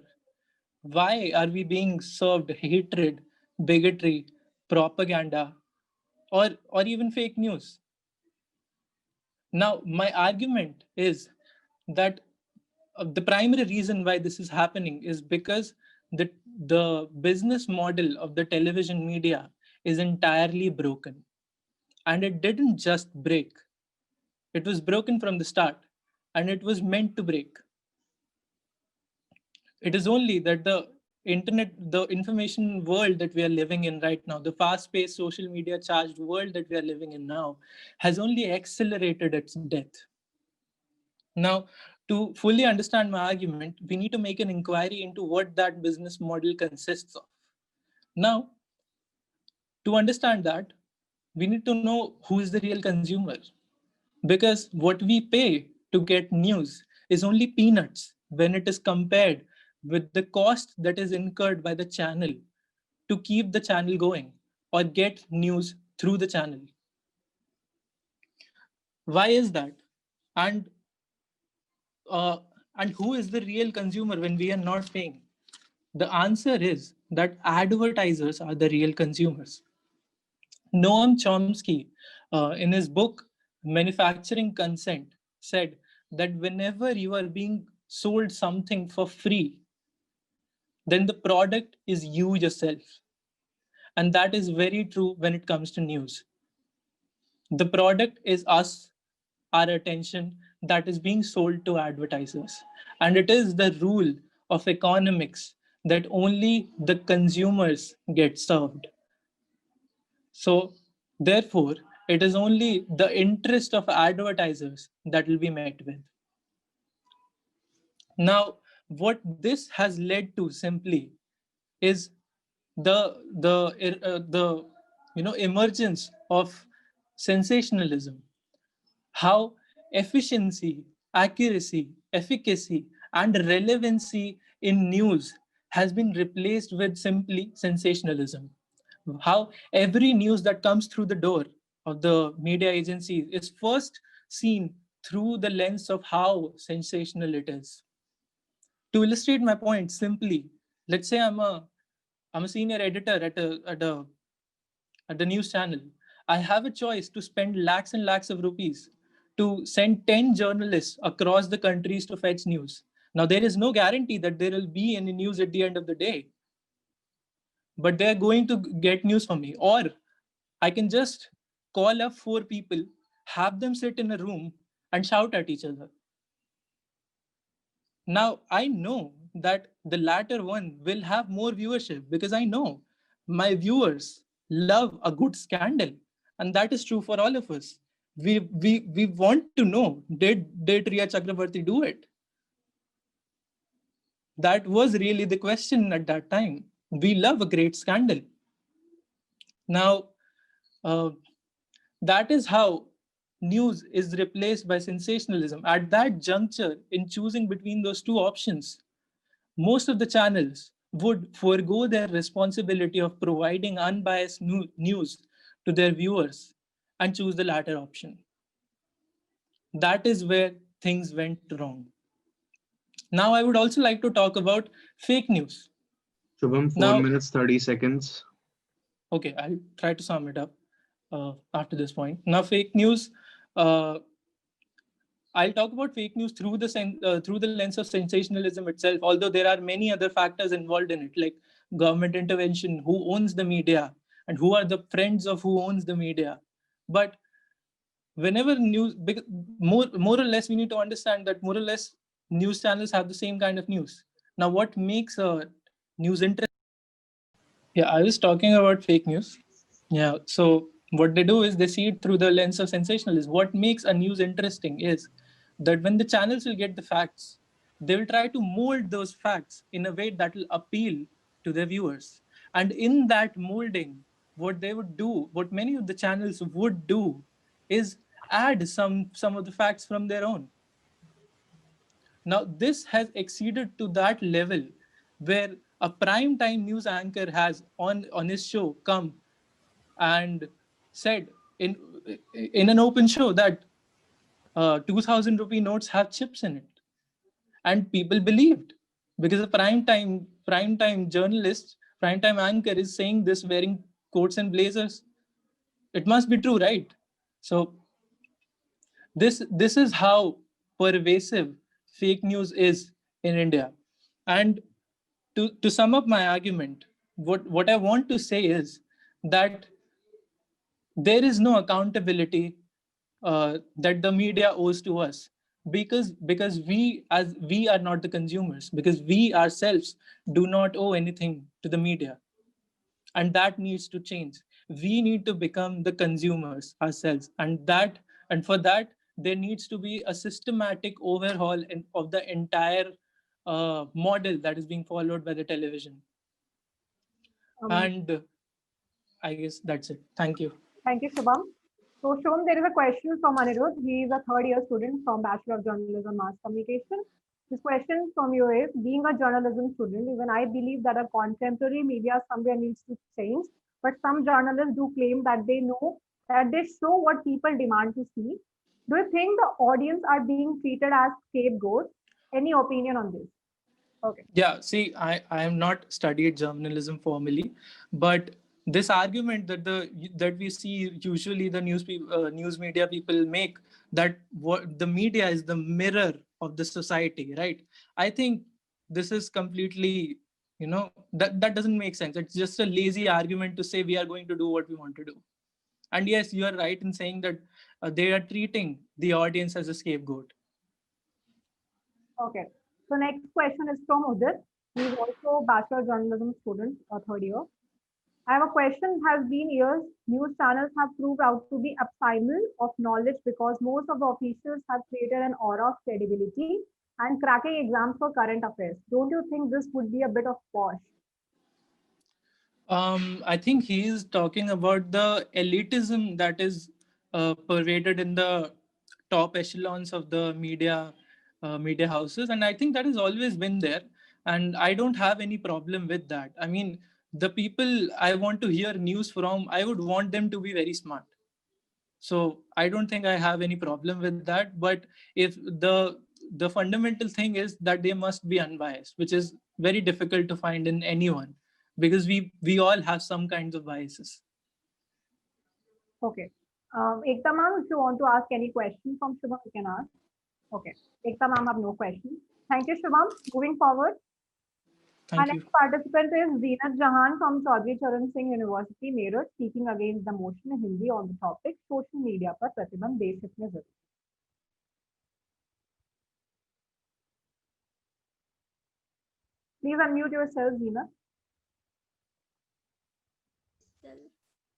Why are we being served hatred, bigotry, propaganda, or even fake news? Now, my argument is that the primary reason why this is happening is because the business model of the television media is entirely broken. And it didn't just break. It was broken from the start, and it was meant to break. It is only that the internet, the information world that we are living in right now, the fast-paced social media charged world that we are living in now, has only accelerated its death. Now, to fully understand my argument, we need to make an inquiry into what that business model consists of. Now, to understand that, we need to know who is the real consumer. Because what we pay to get news is only peanuts when it is compared with the cost that is incurred by the channel to keep the channel going or get news through the channel. Why is that? And who is the real consumer when we are not paying? The answer is that advertisers are the real consumers. Noam Chomsky, in his book, Manufacturing Consent, said that whenever you are being sold something for free, then the product is you yourself. And that is very true when it comes to news. The product is us, our attention, that is being sold to advertisers. And it is the rule of economics that only the consumers get served. So therefore, it is only the interest of advertisers that will be met with. Now, what this has led to simply is the emergence of sensationalism. How efficiency, accuracy, efficacy, and relevancy in news has been replaced with simply sensationalism. How every news that comes through the door of the media agency is first seen through the lens of how sensational it is. To illustrate my point simply, let's say I'm a senior editor at a news channel. I have a choice to spend lakhs and lakhs of rupees to send 10 journalists across the countries to fetch news. Now, there is no guarantee that there will be any news at the end of the day, but they're going to get news from me. Or I can just call up 4 people, have them sit in a room and shout at each other. Now, I know that the latter one will have more viewership because I know my viewers love a good scandal. And that is true for all of us. We want to know, did Riya Chakrabarti do it? That was really the question at that time. We love a great scandal. Now, that is how news is replaced by sensationalism. At that juncture, in choosing between those two options, most of the channels would forego their responsibility of providing unbiased news to their viewers and choose the latter option. That is where things went wrong. Now, I would also like to talk about fake news. Shubham, 4 minutes, 30 seconds. Okay, I'll try to sum it up after this point. Now, fake news. I'll talk about fake news through the lens of sensationalism itself. Although there are many other factors involved in it, like government intervention, who owns the media, and who are the friends of who owns the media. But whenever news, more or less, we need to understand that more or less news channels have the same kind of news. Now, what makes a news interesting? Yeah, I was talking about fake news. Yeah, so what they do is they see it through the lens of sensationalism. What makes a news interesting is that when the channels will get the facts, they will try to mold those facts in a way that will appeal to their viewers. And in that molding, what they would do, what many of the channels would do, is add some of the facts from their own. Now, this has exceeded to that level where a prime time news anchor has on his show come and said in an open show that 2,000 rupee notes have chips in it, and people believed because a prime time journalist, prime time anchor is saying this wearing coats and blazers. It must be true, right? So this is how pervasive fake news is in India. And to sum up my argument, what I want to say is that there is no accountability that the media owes to us, because we are not the consumers, because we ourselves do not owe anything to the media, and that needs to change. We need to become the consumers ourselves, and for that there needs to be a systematic overhaul of the entire model that is being followed by the television. And I guess that's it. Thank you. Thank you, Shubham. So, Shom, there is a question from Anirudh. He is a third-year student from Bachelor of Journalism Mass Communication. This question from you is, being a journalism student, even I believe that a contemporary media somewhere needs to change, but some journalists do claim that they know that they show what people demand to see. Do you think the audience are being treated as scapegoats? Any opinion on this? Okay. Yeah, see, I have not studied journalism formally, but this argument that we see usually the news media people make, that what the media is the mirror of the society, right? I think this is completely, that doesn't make sense. It's just a lazy argument to say we are going to do what we want to do. And yes, you are right in saying that they are treating the audience as a scapegoat. Okay. So next question is from Udit. He is also Bachelor Journalism student, third year. I have a question. It has been years. News channels have proved out to be abysmal of knowledge because most of the officials have created an aura of credibility and cracking exams for current affairs. Don't you think this would be a bit of posh? I think he is talking about the elitism that is pervaded in the top echelons of the media houses, and I think that has always been there, and I don't have any problem with that. I mean, the people I want to hear news from, I would want them to be very smart. So I don't think I have any problem with that. But if the fundamental thing is that they must be unbiased, which is very difficult to find in anyone, because we all have some kinds of biases. Okay. Ekta ma'am, if you want to ask any question from Shubham, you can ask. Okay. Ekta ma'am have no question. Thank you, Shubham. Moving forward. Our Thank you. next participant is Zeenat Jahan from Chaudhry Charan Singh University, Meerut, speaking against the motion in Hindi on the topic social media पर प्रतिबंध देश हित में जरूरी. Please unmute yourself, Zeenat.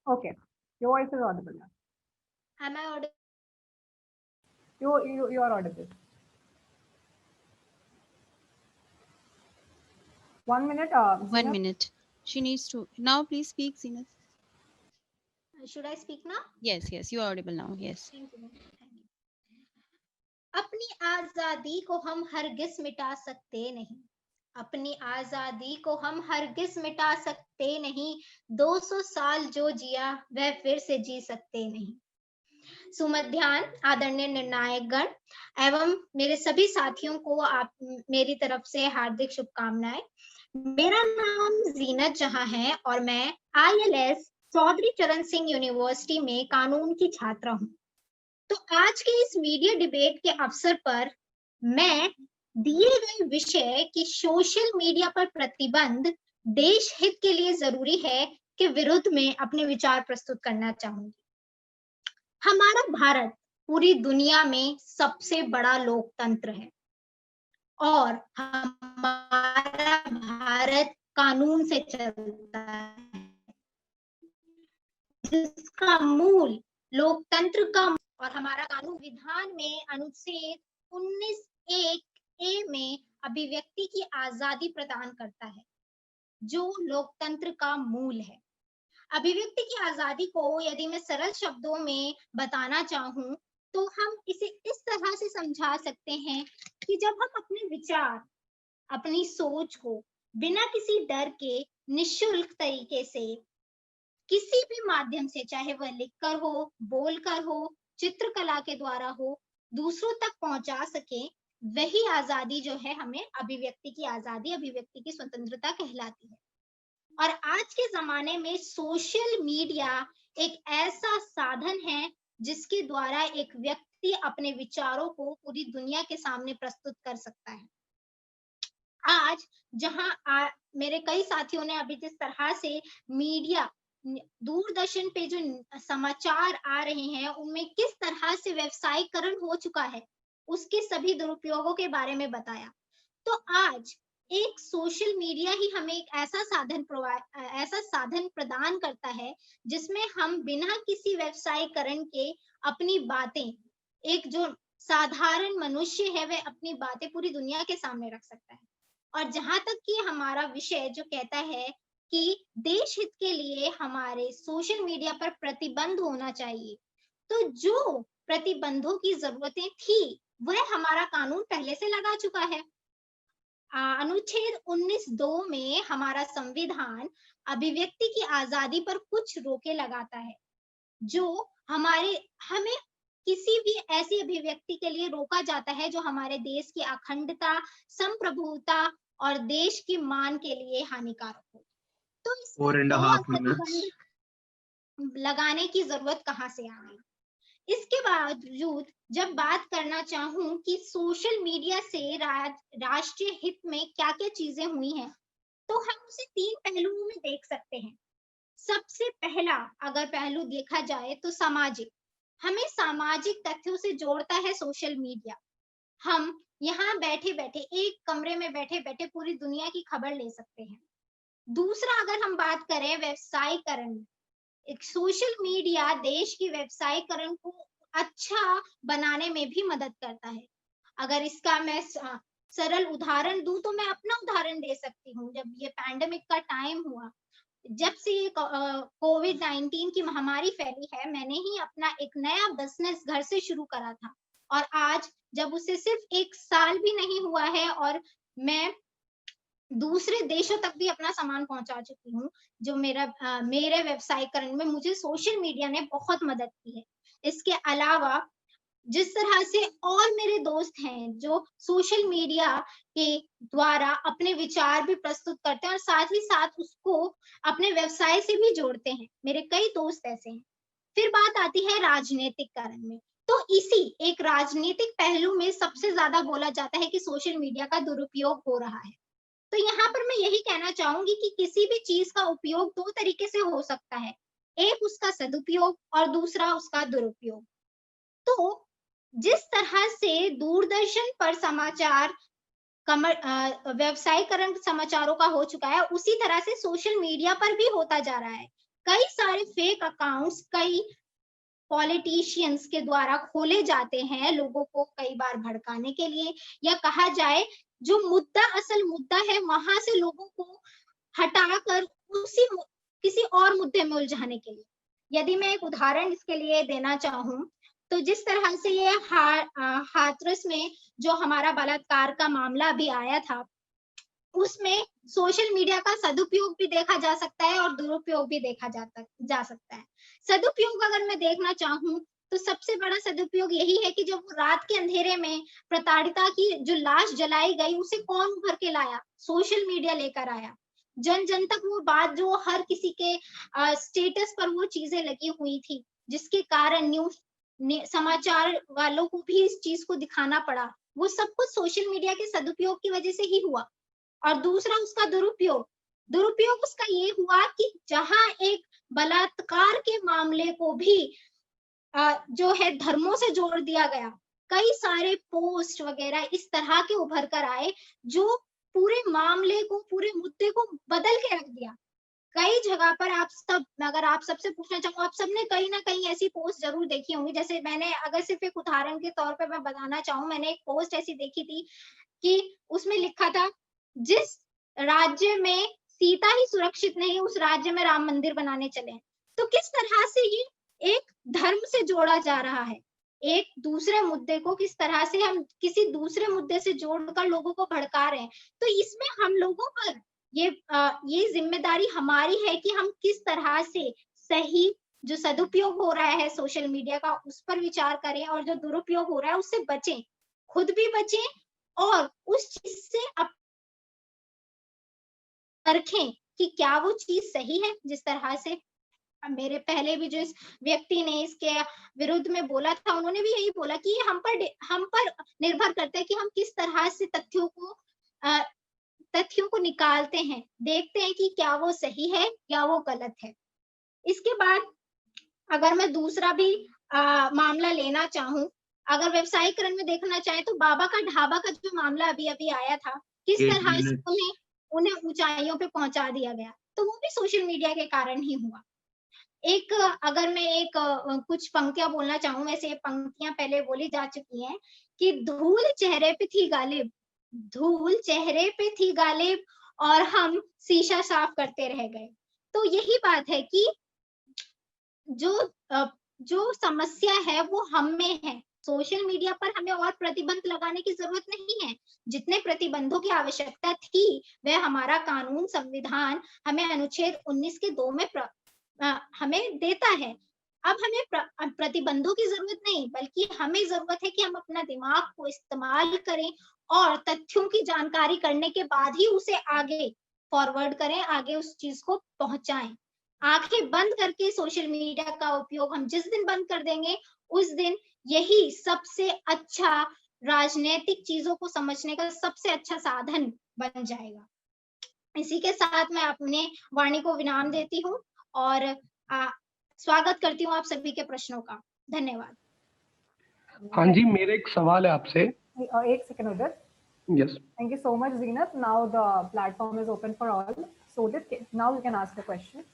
Okay, your voice is audible now. Am I audible? You are audible. 1 minute. 1 Zeenat. minute. She needs to now. Please speak, Zenith. Should I speak now? Yes, yes, you are audible now. Yes. Thank you. Thank you. अपनी आजादी को हम हरगिज मिटा सकते नहीं. अपनी आजादी को हम हरगिज मिटा सकते नहीं. 200 साल जो जिया वह फिर से जी सकते नहीं. सुमध्यान आदरणीय निर्णायक गण एवं मेरे सभी साथियों को आप मेरी तरफ से हार्दिक शुभकामनाएं. मेरा नाम जीनत जहां है और मैं ILS चौधरी चरण सिंह यूनिवर्सिटी में कानून की छात्रा हूं. तो आज के इस मीडिया डिबेट के अवसर पर मैं दिए गए विषय कि सोशल मीडिया पर प्रतिबंध देश हित के लिए जरूरी है के विरुद्ध में अपने विचार प्रस्तुत करना चाहूंगी. हमारा भारत पूरी दुनिया में सबसे बड़ा लोकतंत्र है और हमारा भारत कानून से चलता है, जिसका मूल लोकतंत्र का और हमारा कानून विधान में अनुच्छेद 19(1)(a) में अभिव्यक्ति की आजादी प्रदान करता है, जो लोकतंत्र का मूल है. अभिव्यक्ति की आजादी को यदि मैं सरल शब्दों में बताना चाहूं तो हम इसे इस तरह से समझा सकते हैं कि जब हम अपने विचार, अपनी सोच को बिना किसी डर के निःशुल्क तरीके से किसी भी माध्यम से, चाहे वह लिखकर हो, बोलकर हो, चित्रकला के द्वारा हो, दूसरों तक पहुंचा सके, वही आजादी जो है हमें अभिव्यक्ति की आजादी, अभिव्यक्ति की स्वतंत्रता कहलाती है. और आज के जमाने में सोशल मीडिया एक ऐसा साधन है जिसके द्वारा एक व्यक्ति अपने विचारों को पूरी दुनिया के सामने प्रस्तुत कर सकता है. आज जहां मेरे कई साथियों ने अभी जिस तरह से मीडिया, दूरदर्शन पे जो समाचार आ रहे हैं उनमें किस तरह से व्यवसायीकरण हो चुका है, उसके सभी दुरुपयोगों के बारे में बताया. तो आज एक सोशल मीडिया ही हमें एक ऐसा साधन प्रदान करता है जिसमें हम बिना किसी व्यवसायीकरण के अपनी बातें, एक जो साधारण मनुष्य है वह अपनी बातें पूरी दुनिया के सामने रख सकता है. और जहां तक कि हमारा विषय जो कहता है कि देश हित के लिए हमारे सोशल मीडिया पर प्रतिबंध होना चाहिए, तो जो प्रतिबंधों की जरूरतें थी वह हमारा कानून पहले से लगा चुका है. अनुच्छेद 19(2) में हमारा संविधान अभिव्यक्ति की आजादी पर कुछ रोके लगाता है, जो हमें किसी भी ऐसी अभिव्यक्ति के लिए रोका जाता है जो हमारे देश की अखंडता, संप्रभुता और देश की मान के लिए हानिकारक हो. तो इसमें 4.5 minutes लगाने की जरूरत कहाँ से आ गई? इसके बावजूद जब बात करना चाहूं कि सोशल मीडिया से राष्ट्रीय हित में क्या क्या चीजें हुई हैं, तो हम उसे 3 पहलुओं में देख सकते हैं. सबसे पहला अगर पहलू देखा जाए तो सामाजिक, हमें सामाजिक तथ्यों से जोड़ता है सोशल मीडिया. हम यहाँ बैठे बैठे, एक कमरे में बैठे बैठे पूरी दुनिया की खबर ले सकते हैं। दूसरा, अगर हम बात करें व्यवसायीकरण, एक सोशल मीडिया देश की व्यवसायीकरण को अच्छा बनाने में भी मदद करता है। अगर इसका मैं सरल उदाहरण दूं तो मैं अपना उदाहरण दे सकती हूँ। जब ये पैंडेमिक का टाइम हुआ, जब से ये कोविड-19 की महामारी फैली है, मैंने ही अपना एक नया बिजनेस घर से शुरू करा था, और आज जब उसे सिर्फ 1 साल भी नहीं हुआ है और मैं दूसरे देशों तक भी अपना सामान पहुंचा चुकी हूँ, जो मेरे व्यवसायीकरण में मुझे सोशल मीडिया ने बहुत मदद की है। इसके अलावा जिस तरह से और मेरे दोस्त हैं जो सोशल मीडिया के द्वारा अपने विचार भी प्रस्तुत करते हैं और साथ ही साथ उसको अपने व्यवसाय से भी जोड़ते हैं, मेरे कई दोस्त ऐसे हैं। फिर बात आती है राजनीतिकरण में, तो इसी एक राजनीतिक पहलू में सबसे ज्यादा बोला जाता है कि सोशल मीडिया का दुरुपयोग हो रहा है। तो यहाँ पर मैं यही कहना चाहूंगी कि किसी भी चीज का उपयोग 2 तरीके से हो सकता है, एक उसका सदुपयोग और दूसरा उसका दुरुपयोग। तो जिस तरह से दूरदर्शन पर समाचार व्यवसायीकरण समाचारों का हो चुका है, उसी तरह से सोशल मीडिया पर भी होता जा रहा है। कई सारे फेक अकाउंट्स कई पॉलिटिशियंस के द्वारा खोले जाते हैं, लोगों को कई बार भड़काने के लिए, या कहा जाए जो असल मुद्दा है वहां से लोगों को हटाकर किसी और मुद्दे में उलझाने के लिए। यदि मैं एक उदाहरण इसके लिए देना चाहूं, तो जिस तरह से ये हाथरस में जो हमारा बलात्कार का मामला भी आया था, उसमें सोशल मीडिया का सदुपयोग भी देखा जा सकता है और दुरुपयोग भी देखा जा सकता है। सदुपयोग अगर मैं देखना चाहूं तो सबसे बड़ा सदुपयोग यही है कि जब रात के अंधेरे में प्रताड़िता की जो लाश जलाई गई, उसे कौन उभर के लाया? सोशल मीडिया लेकर आया। जन जन तक वो बात, जो हर किसी के स्टेटस पर वो चीजें लगी हुई थी, जिसके कारण समाचार वालों को भी इस चीज को दिखाना पड़ा, वो सब कुछ सोशल मीडिया के सदुपयोग की वजह से ही हुआ। और दूसरा उसका दुरुपयोग उसका ये हुआ कि जहां एक बलात्कार के मामले को भी जो है धर्मों से जोड़ दिया गया, कई सारे पोस्ट वगैरह इस तरह के उभर कर आए जो पूरे मामले को, पूरे मुद्दे को बदल के रख दिया। कई जगह पर अगर आप सबसे पूछना चाहूँ, आप सबने कहीं ना कहीं ऐसी पोस्ट जरूर देखी होंगी। जैसे मैंने, अगर सिर्फ एक उदाहरण के तौर पे मैं बताना चाहूँ, मैंने एक पोस्ट ऐसी देखी थी कि उसमें लिखा था, जिस राज्य में सीता ही सुरक्षित नहीं, उस राज्य में राम मंदिर बनाने चले। तो किस तरह से ये एक धर्म से जोड़ा जा रहा है, एक दूसरे मुद्दे को किस तरह से हम किसी दूसरे मुद्दे से जोड़कर लोगों को भड़का रहे हैं। तो इसमें हम लोगों पर ये जिम्मेदारी हमारी है कि हम किस तरह से सही जो सदुपयोग हो रहा है सोशल मीडिया का, उस पर विचार करें, और जो दुरुपयोग हो रहा है उससे बचें, खुद भी बचें और उस चीज से परखें कि क्या वो चीज सही है। जिस तरह से मेरे पहले भी जो इस व्यक्ति ने इसके विरुद्ध में बोला था, उन्होंने भी यही बोला कि हम पर निर्भर करता है कि हम किस तरह से तथ्यों को निकालते हैं, देखते हैं कि क्या वो सही है या वो गलत है। इसके बाद अगर मैं दूसरा भी मामला लेना चाहूँ, अगर व्यवसायीकरण में देखना चाहे तो बाबा का ढाबा का जो मामला अभी अभी आया था, किस तरह से उन्हें ऊंचाइयों पे पहुंचा दिया गया, तो वो भी सोशल मीडिया के कारण ही हुआ। अगर मैं कुछ पंक्तियां बोलना चाहूँ, वैसे पंक्तियां पहले बोली जा चुकी हैं कि धूल चेहरे पे थी गालिब, धूल चेहरे पे थी गालिब और हम शीशा साफ करते रह गए। तो यही बात है कि जो समस्या है वो हम में है। सोशल मीडिया पर हमें और प्रतिबंध लगाने की जरूरत नहीं है। जितने प्रतिबंधों की आवश्यकता थी वह हमारा कानून, संविधान हमें अनुच्छेद 19 के 2 में हमें देता है। अब हमें प्रतिबंधों की जरूरत नहीं, बल्कि हमें जरूरत है कि हम अपना दिमाग को इस्तेमाल करें और तथ्यों की जानकारी करने के बाद ही उसे आगे फॉरवर्ड करें, आगे उस चीज को पहुंचाएं। आंखें बंद करके सोशल मीडिया का उपयोग हम जिस दिन बंद कर देंगे, उस दिन यही सबसे अच्छा राजनीतिक चीजों को समझने का सबसे अच्छा साधन बन जाएगा। इसी के साथ मैं अपने वाणी को विराम देती हूँ और स्वागत करती हूँ आप सभी के प्रश्नों का। धन्यवाद। हाँ जी, मेरा एक सवाल है आपसे। एक सेकंड उधर. Yes. Thank you so much, Zinat. Now the platform is open for all. So now you can ask the question.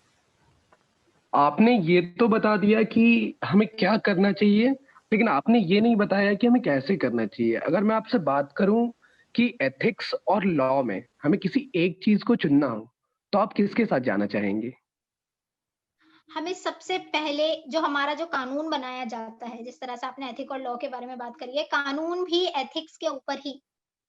आपने ये तो बता दिया कि हमें क्या करना चाहिए, लेकिन आपने ये नहीं बताया कि हमें कैसे करना चाहिए. अगर मैं आपसे बात करूं कि एथिक्स और लॉ में हमें किसी एक चीज को चुनना हो, तो आप किसके साथ जाना चाहेंगे? हमें सबसे पहले जो हमारा जो कानून बनाया जाता है, जिस तरह से आपने एथिक और लॉ के बारे में बात करी है, कानून भी एथिक्स के ऊपर ही,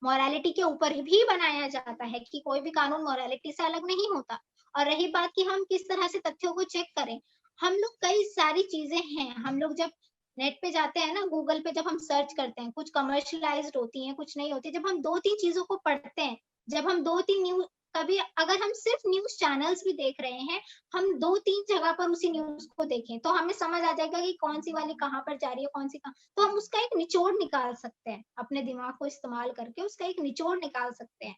मोरालिटी के ऊपर भी बनाया जाता है कि कोई भी कानून मोरालिटी से अलग नहीं होता. और रही बात कि हम किस तरह से तथ्यों को चेक करें, हम लोग कई सारी चीजें हैं, हम लोग जब नेट पे जाते हैं ना, गूगल पे जब हम सर्च करते हैं, कुछ कमर्शियलाइज्ड होती हैं, कुछ नहीं होती. जब हम 2-3 चीजों को पढ़ते हैं, जब हम 2-3 न्यूज, कभी अगर हम सिर्फ न्यूज चैनल्स भी देख रहे हैं, हम 2-3 जगह पर उसी न्यूज को देखें, तो हमें समझ आ जाएगा कि कौन सी वाली कहाँ पर जा रही है, कौन सी कहाँ. तो हम उसका एक निचोड़ निकाल सकते हैं, अपने दिमाग को इस्तेमाल करके उसका एक निचोड़ निकाल सकते हैं.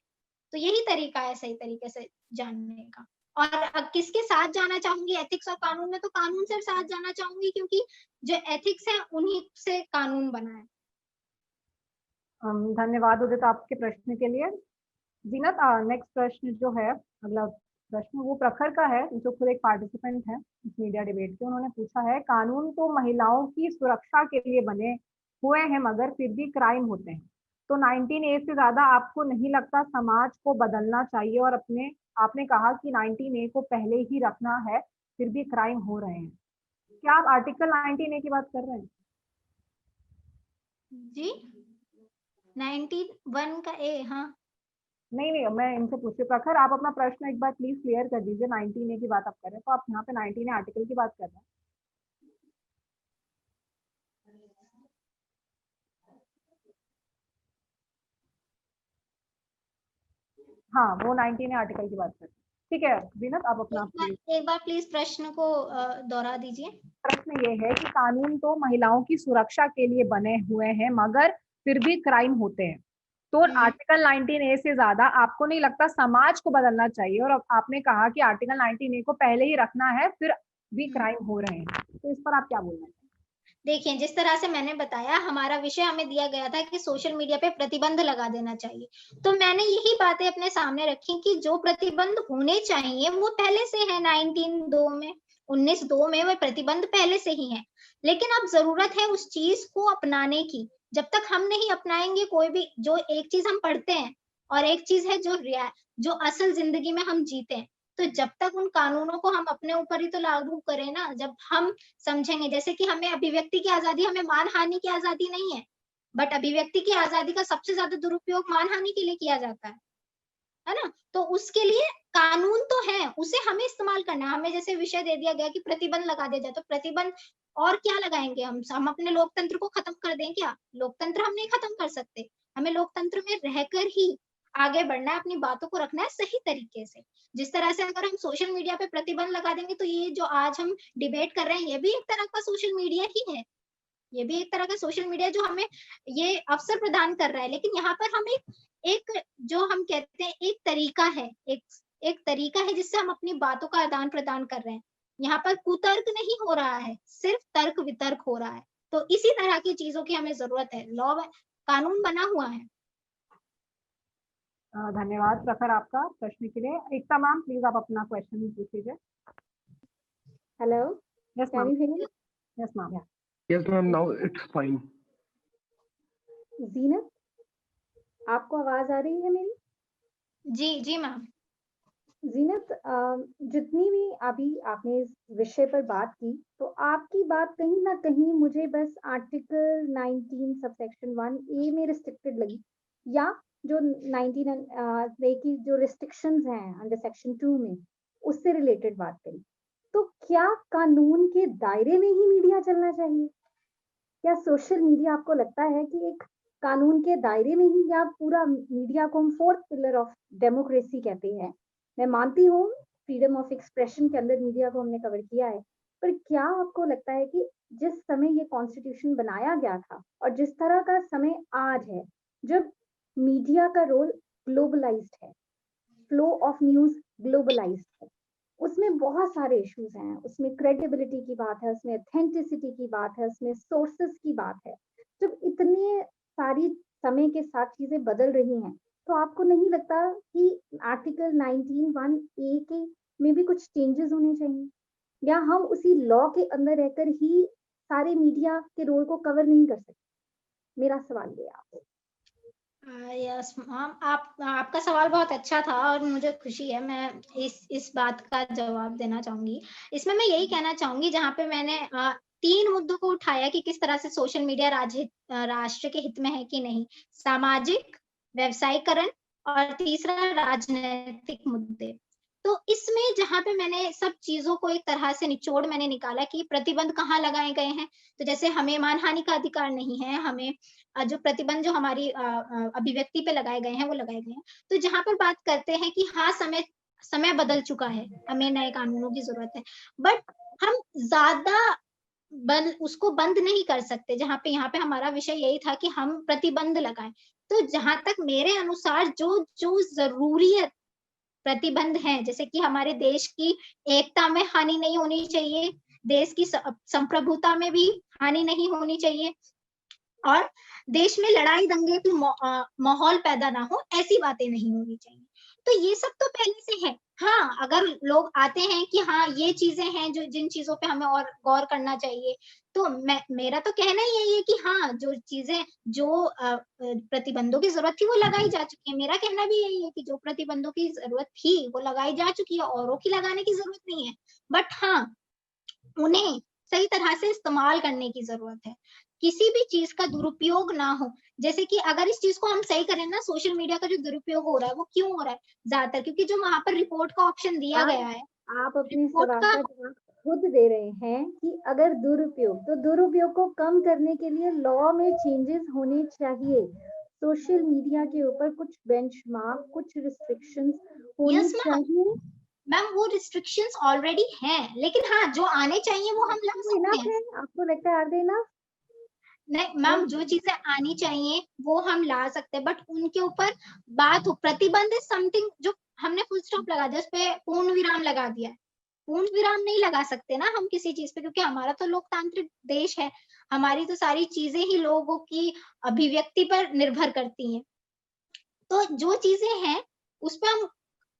तो यही तरीका है सही तरीके से जानने का. और किसके साथ जाना चाहूंगी एथिक्स और कानून में, तो कानून से साथ जाना चाहूंगी, क्योंकि जो एथिक्स है उन्हीं से कानून बना है. धन्यवाद उदित आपके प्रश्न के लिए. जीनत, नेक्स्ट प्रश्न जो है, अगला प्रश्न वो प्रखर का है, जो खुद एक पार्टिसिपेंट है इस मीडिया डिबेट के. उन्होंने पूछा है, कानून तो महिलाओं की सुरक्षा के लिए बने हुए हैं मगर फिर भी क्राइम होते हैं. तो 19A से ज्यादा आपको नहीं लगता समाज को बदलना चाहिए? और आपने कहा कि 19A को पहले ही रखना है, फिर भी क्राइम हो रहे हैं. क्या आप आर्टिकल 19A की बात कर रहे हैं? जी, 91 का ए. हाँ, नहीं, मैं इनसे पूछ रही हूँ. प्रखर, आप अपना प्रश्न एक बार प्लीज क्लियर कर दीजिए. 19A की बात आप कर रहे हैं, तो आप यहाँ पे 19A आर्टिकल की बात कर रहे हैं. हाँ, वो 19A आर्टिकल की बात कर रहे हैं. ठीक है जीनत, आप अपना एक बार प्लीज प्रश्न को दोहरा दीजिए. प्रश्न ये है कि कानून तो महिलाओं की सुरक्षा के लिए बने हुए हैं मगर फिर भी क्राइम होते हैं. तो आर्टिकल 19A से ज्यादा आपको नहीं लगता समाज को बदलना चाहिए? और आपने कहा कि आर्टिकल 19A को पहले ही रखना है, फिर भी क्राइम हो रहे हैं. तो इस पर आप क्या बोलना है? देखिए, जिस तरह से मैंने बताया, हमारा विषय हमें दिया गया था कि सोशल मीडिया पे प्रतिबंध लगा देना चाहिए. तो मैंने यही बातें अपने सामने रखी कि जो प्रतिबंध होने चाहिए वो पहले से है 19(2) में, 19(2) में वो प्रतिबंध पहले से ही है. लेकिन अब जरूरत है उस चीज को अपनाने की. जब तक हम नहीं अपनाएंगे कोई भी, जो एक चीज हम पढ़ते हैं और एक चीज है जो असल जिंदगी में हम जीते हैं, तो जब तक उन कानूनों को हम अपने ऊपर ही तो लागू करें ना. जब हम समझेंगे, जैसे कि हमें अभिव्यक्ति की आजादी, हमें मानहानि की आजादी नहीं है, बट अभिव्यक्ति की आजादी का सबसे ज्यादा दुरुपयोग मानहानि के लिए किया जाता है ना. तो उसके लिए कानून तो है, उसे हमें इस्तेमाल करना है. हमें जैसे विषय दे दिया गया कि प्रतिबंध लगा दिया जाए, तो प्रतिबंध और क्या लगाएंगे हम अपने लोकतंत्र को खत्म कर दें क्या? लोकतंत्र हम नहीं खत्म कर सकते. हमें लोकतंत्र में रहकर ही आगे बढ़ना है, अपनी बातों को रखना है सही तरीके से. जिस तरह से अगर हम सोशल मीडिया पे प्रतिबंध लगा देंगे, तो ये जो आज हम डिबेट कर रहे हैं, ये भी एक तरह का सोशल मीडिया ही है. ये भी एक तरह का सोशल मीडिया जो हमें ये अवसर प्रदान कर रहा है. लेकिन यहाँ पर हम एक जो हम कहते हैं एक तरीका है, एक तरीका है जिससे हम अपनी बातों का आदान प्रदान कर रहे हैं. यहाँ पर कुतर्क नहीं हो रहा है, सिर्फ तर्क वितर्क हो रहा है. तो इसी तरह की चीजों की हमें जरूरत है. लॉ, कानून बना हुआ है. धन्यवाद प्रखर आपका प्रश्न के लिए. एकता मैम, प्लीज आप अपना क्वेश्चन पूछ लीजिए. Hello, yes can ma'am. you hear me? Yes ma'am. Yes, ma'am. Now it's fine. जीनत, आपको आवाज आ रही है मेरी? जी मैम. जीनत, जितनी भी अभी आपने इस विषय पर बात की, तो आपकी बात कहीं ना कहीं मुझे बस आर्टिकल 19 सबसेक्शन 1A में रिस्ट्रिक्टेड लगी, या जो 19 की जो रिस्ट्रिक्शंस हैं अंडर सेक्शन 2 में, उससे रिलेटेड बात करी. तो क्या कानून के दायरे में ही मीडिया चलना चाहिए? क्या सोशल मीडिया आपको लगता है कि एक कानून के दायरे में ही, या पूरा मीडिया को हम 4th पिलर ऑफ डेमोक्रेसी कहते हैं? मैं मानती हूँ फ्रीडम ऑफ एक्सप्रेशन के अंदर मीडिया को हमने कवर किया है, पर क्या आपको लगता है कि जिस समय ये कॉन्स्टिट्यूशन बनाया गया था और जिस तरह का समय आज है, जब मीडिया का रोल ग्लोबलाइज्ड है, फ्लो ऑफ न्यूज ग्लोबलाइज्ड है, उसमें बहुत सारे इश्यूज हैं. उसमें क्रेडिबिलिटी की बात है, उसमें ऑथेंटिसिटी की बात है, उसमें सोर्सेस की बात है. जब इतने सारी समय के साथ चीजें बदल रही हैं, तो आपको नहीं लगता कि आर्टिकल 19(1)(a) के में भी कुछ चेंजेस होने चाहिए, या हम उसी लॉ के अंदर रहकर ही सारे मीडिया के रोल को कवर नहीं कर सकते? मेरा सवाल ये है आपसे। यस मैम, आपका सवाल बहुत अच्छा था और मुझे खुशी है, मैं इस बात का जवाब देना चाहूंगी। इसमें मैं यही कहना चाहूंगी, जहाँ पे मैंने 3 मुद्दों को उठाया कि किस तरह से सोशल मीडिया राष्ट्र के हित में है कि नहीं, सामाजिक, व्यवसायीकरण और तीसरा राजनीतिक मुद्दे। तो इसमें जहाँ पे मैंने सब चीजों को एक तरह से निचोड़ मैंने निकाला कि प्रतिबंध कहाँ लगाए गए हैं। तो जैसे हमें मानहानि का अधिकार नहीं है, हमें जो प्रतिबंध जो हमारी अभिव्यक्ति पे लगाए गए हैं वो लगाए गए हैं। तो जहाँ पर बात करते हैं कि हाँ, समय बदल चुका है, हमें नए कानूनों की जरूरत है, बट हम ज्यादा उसको बंद नहीं कर सकते। जहाँ पे यहाँ पे हमारा विषय यही था कि हम प्रतिबंध लगाएं। तो जहां तक मेरे अनुसार जो जो जरूरी है प्रतिबंध हैं, जैसे कि हमारे देश की एकता में हानि नहीं होनी चाहिए, देश की संप्रभुता में भी हानि नहीं होनी चाहिए, और देश में लड़ाई दंगे की माहौल पैदा ना हो, ऐसी बातें नहीं होनी चाहिए। तो ये सब तो पहले से है। हाँ, अगर लोग आते हैं कि हाँ ये चीजें हैं जो जिन चीजों पे हमें और गौर करना चाहिए, तो मेरा तो कहना ही यही है कि हाँ, जो चीजें जो प्रतिबंधों की जरूरत थी वो लगाई जा चुकी है। मेरा कहना भी यही है कि जो प्रतिबंधों की जरूरत थी वो लगाई जा चुकी है, औरों की लगाने की जरूरत नहीं है। बट हाँ, उन्हें सही तरह से इस्तेमाल करने की जरूरत है, किसी भी चीज का दुरुपयोग ना हो। जैसे कि अगर इस चीज को हम सही करें ना, सोशल मीडिया का जो दुरुपयोग हो रहा है वो क्यों हो रहा है ज्यादातर, क्योंकि जो वहां पर रिपोर्ट का ऑप्शन दिया गया है, आप अपने रिपोर्ट सवाल का का जवाब खुद दे रहे हैं कि अगर दुरुपयोग, तो दुरुपयोग को कम करने के लिए लॉ में चेंजेस होने चाहिए। सोशल मीडिया के ऊपर कुछ बेंचमार्क, कुछ रिस्ट्रिक्शंस होनी यस मैम, चाहिए। मैम वो रिस्ट्रिक्शंस ऑलरेडी हैं, लेकिन हाँ जो आने चाहिए वो हम ला सकते हैं। आपको लगता है आर दे इनफ? नहीं मैम, जो चीजें आनी चाहिए वो हम ला सकते हैं, बट उनके ऊपर बात हो। प्रतिबंध इज समथिंग जो हमने फुल स्टॉप लगा दिया, उस पे पूर्ण विराम लगा दिया है। पूर्ण विराम नहीं लगा सकते ना हम किसी चीज पे, क्योंकि हमारा तो लोकतांत्रिक देश है, हमारी तो सारी चीजें ही लोगों की अभिव्यक्ति पर निर्भर करती हैं। तो जो चीजें हैं उस पर हम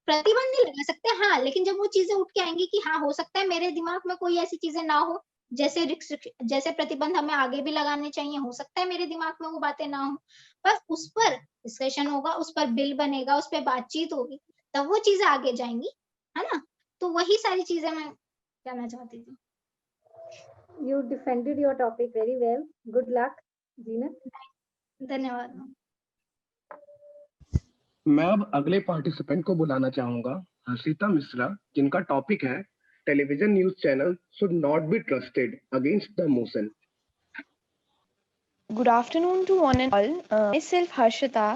प्रतिबंध नहीं लगा सकते। हाँ, लेकिन जब वो चीजें उठ के आएंगी कि हाँ हो सकता है मेरे दिमाग में कोई ऐसी चीजें ना हो, जैसे प्रतिबंध हमें आगे भी लगाने चाहिए, हो सकता है मेरे दिमाग में वो बातें ना हो, पर उस पर डिस्कशन होगा, उस पर बिल बनेगा, उस पर बातचीत होगी, तब वो चीजें आगे जाएंगी, है ना। तो वही सारी चीजें मैं कहना चाहती थी। You defended your topic very well. Good luck, Zeenat. धन्यवाद। मैं अब अगले पार्टिसिपेंट को बुलाना चाहूंगा, हर्षिता मिश्रा, जिनका टॉपिक है television news channel should not be trusted against the motion. Good afternoon to one and all. Myself Harshita.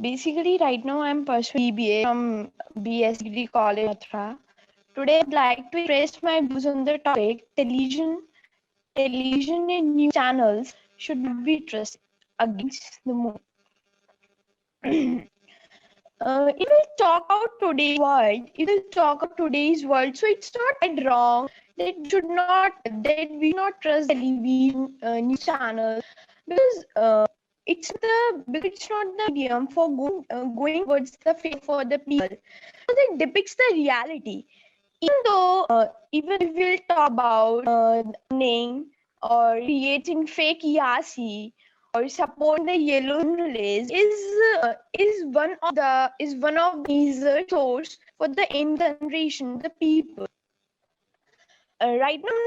Basically, right now I'm pursuing BBA from BS Degree College, Mathura. Today, I'd like to express my views on the topic: television and news channels should not be trusted against the moon. If we talk about today's world, so it's not quite wrong that we not trust television news channels, because it's not the medium for going towards the faith for the people. So that depicts the reality. Even though even if we'll talk about name or creating fake Yasi or supporting the yellow journalist is one of the major source for the young generation, the people. Right now,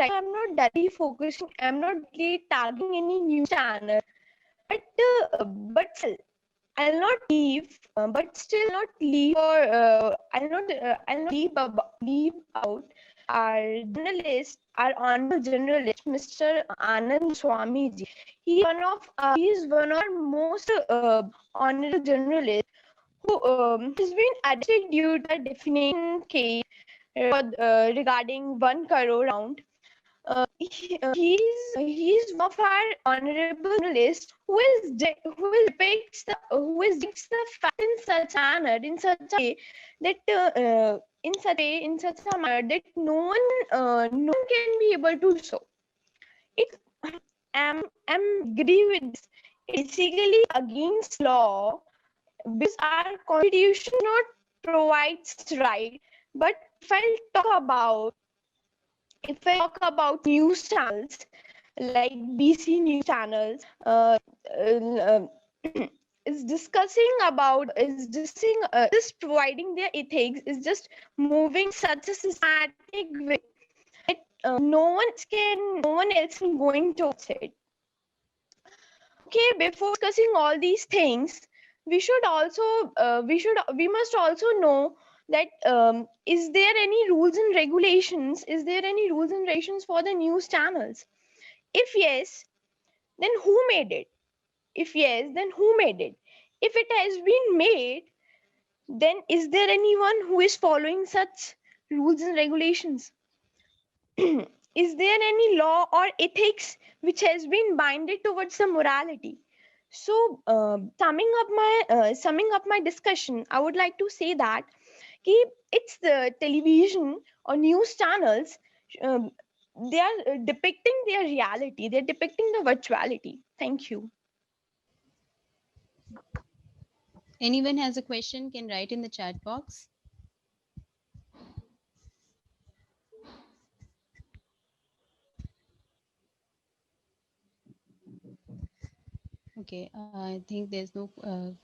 I'm not directly focusing. I'm not really tagging any news channel, but still, I'll not leave. But still, not leave or I'll not leave out our journalist, our honorable journalist, Mr. Anand Swamiji. He is one of our most honorable journalists who has been arrested due to a defamation case regarding 1 crore round. He is one of our honorable journalists who depicts the fact in such a manner, in such a way that no one can be able to show it. am agree with this. Basically against law because our constitution not provides right. But if I talk about news channels like BC news channels, is just providing their ethics, is just moving such a systematic way that no one else can going to watch it. Okay, before discussing all these things, we must also know that is there any rules and regulations? Is there any rules and regulations for the news channels? If yes, then who made it? If yes, then who made it? If it has been made, then is there anyone who is following such rules and regulations? Is there any law or ethics which has been binded towards the morality? So, summing up my discussion, I would like to say that it's the television or news channels. They are depicting their reality. They're depicting the virtuality. Thank you. Anyone has a question can write in the chat box. Okay, I think there's no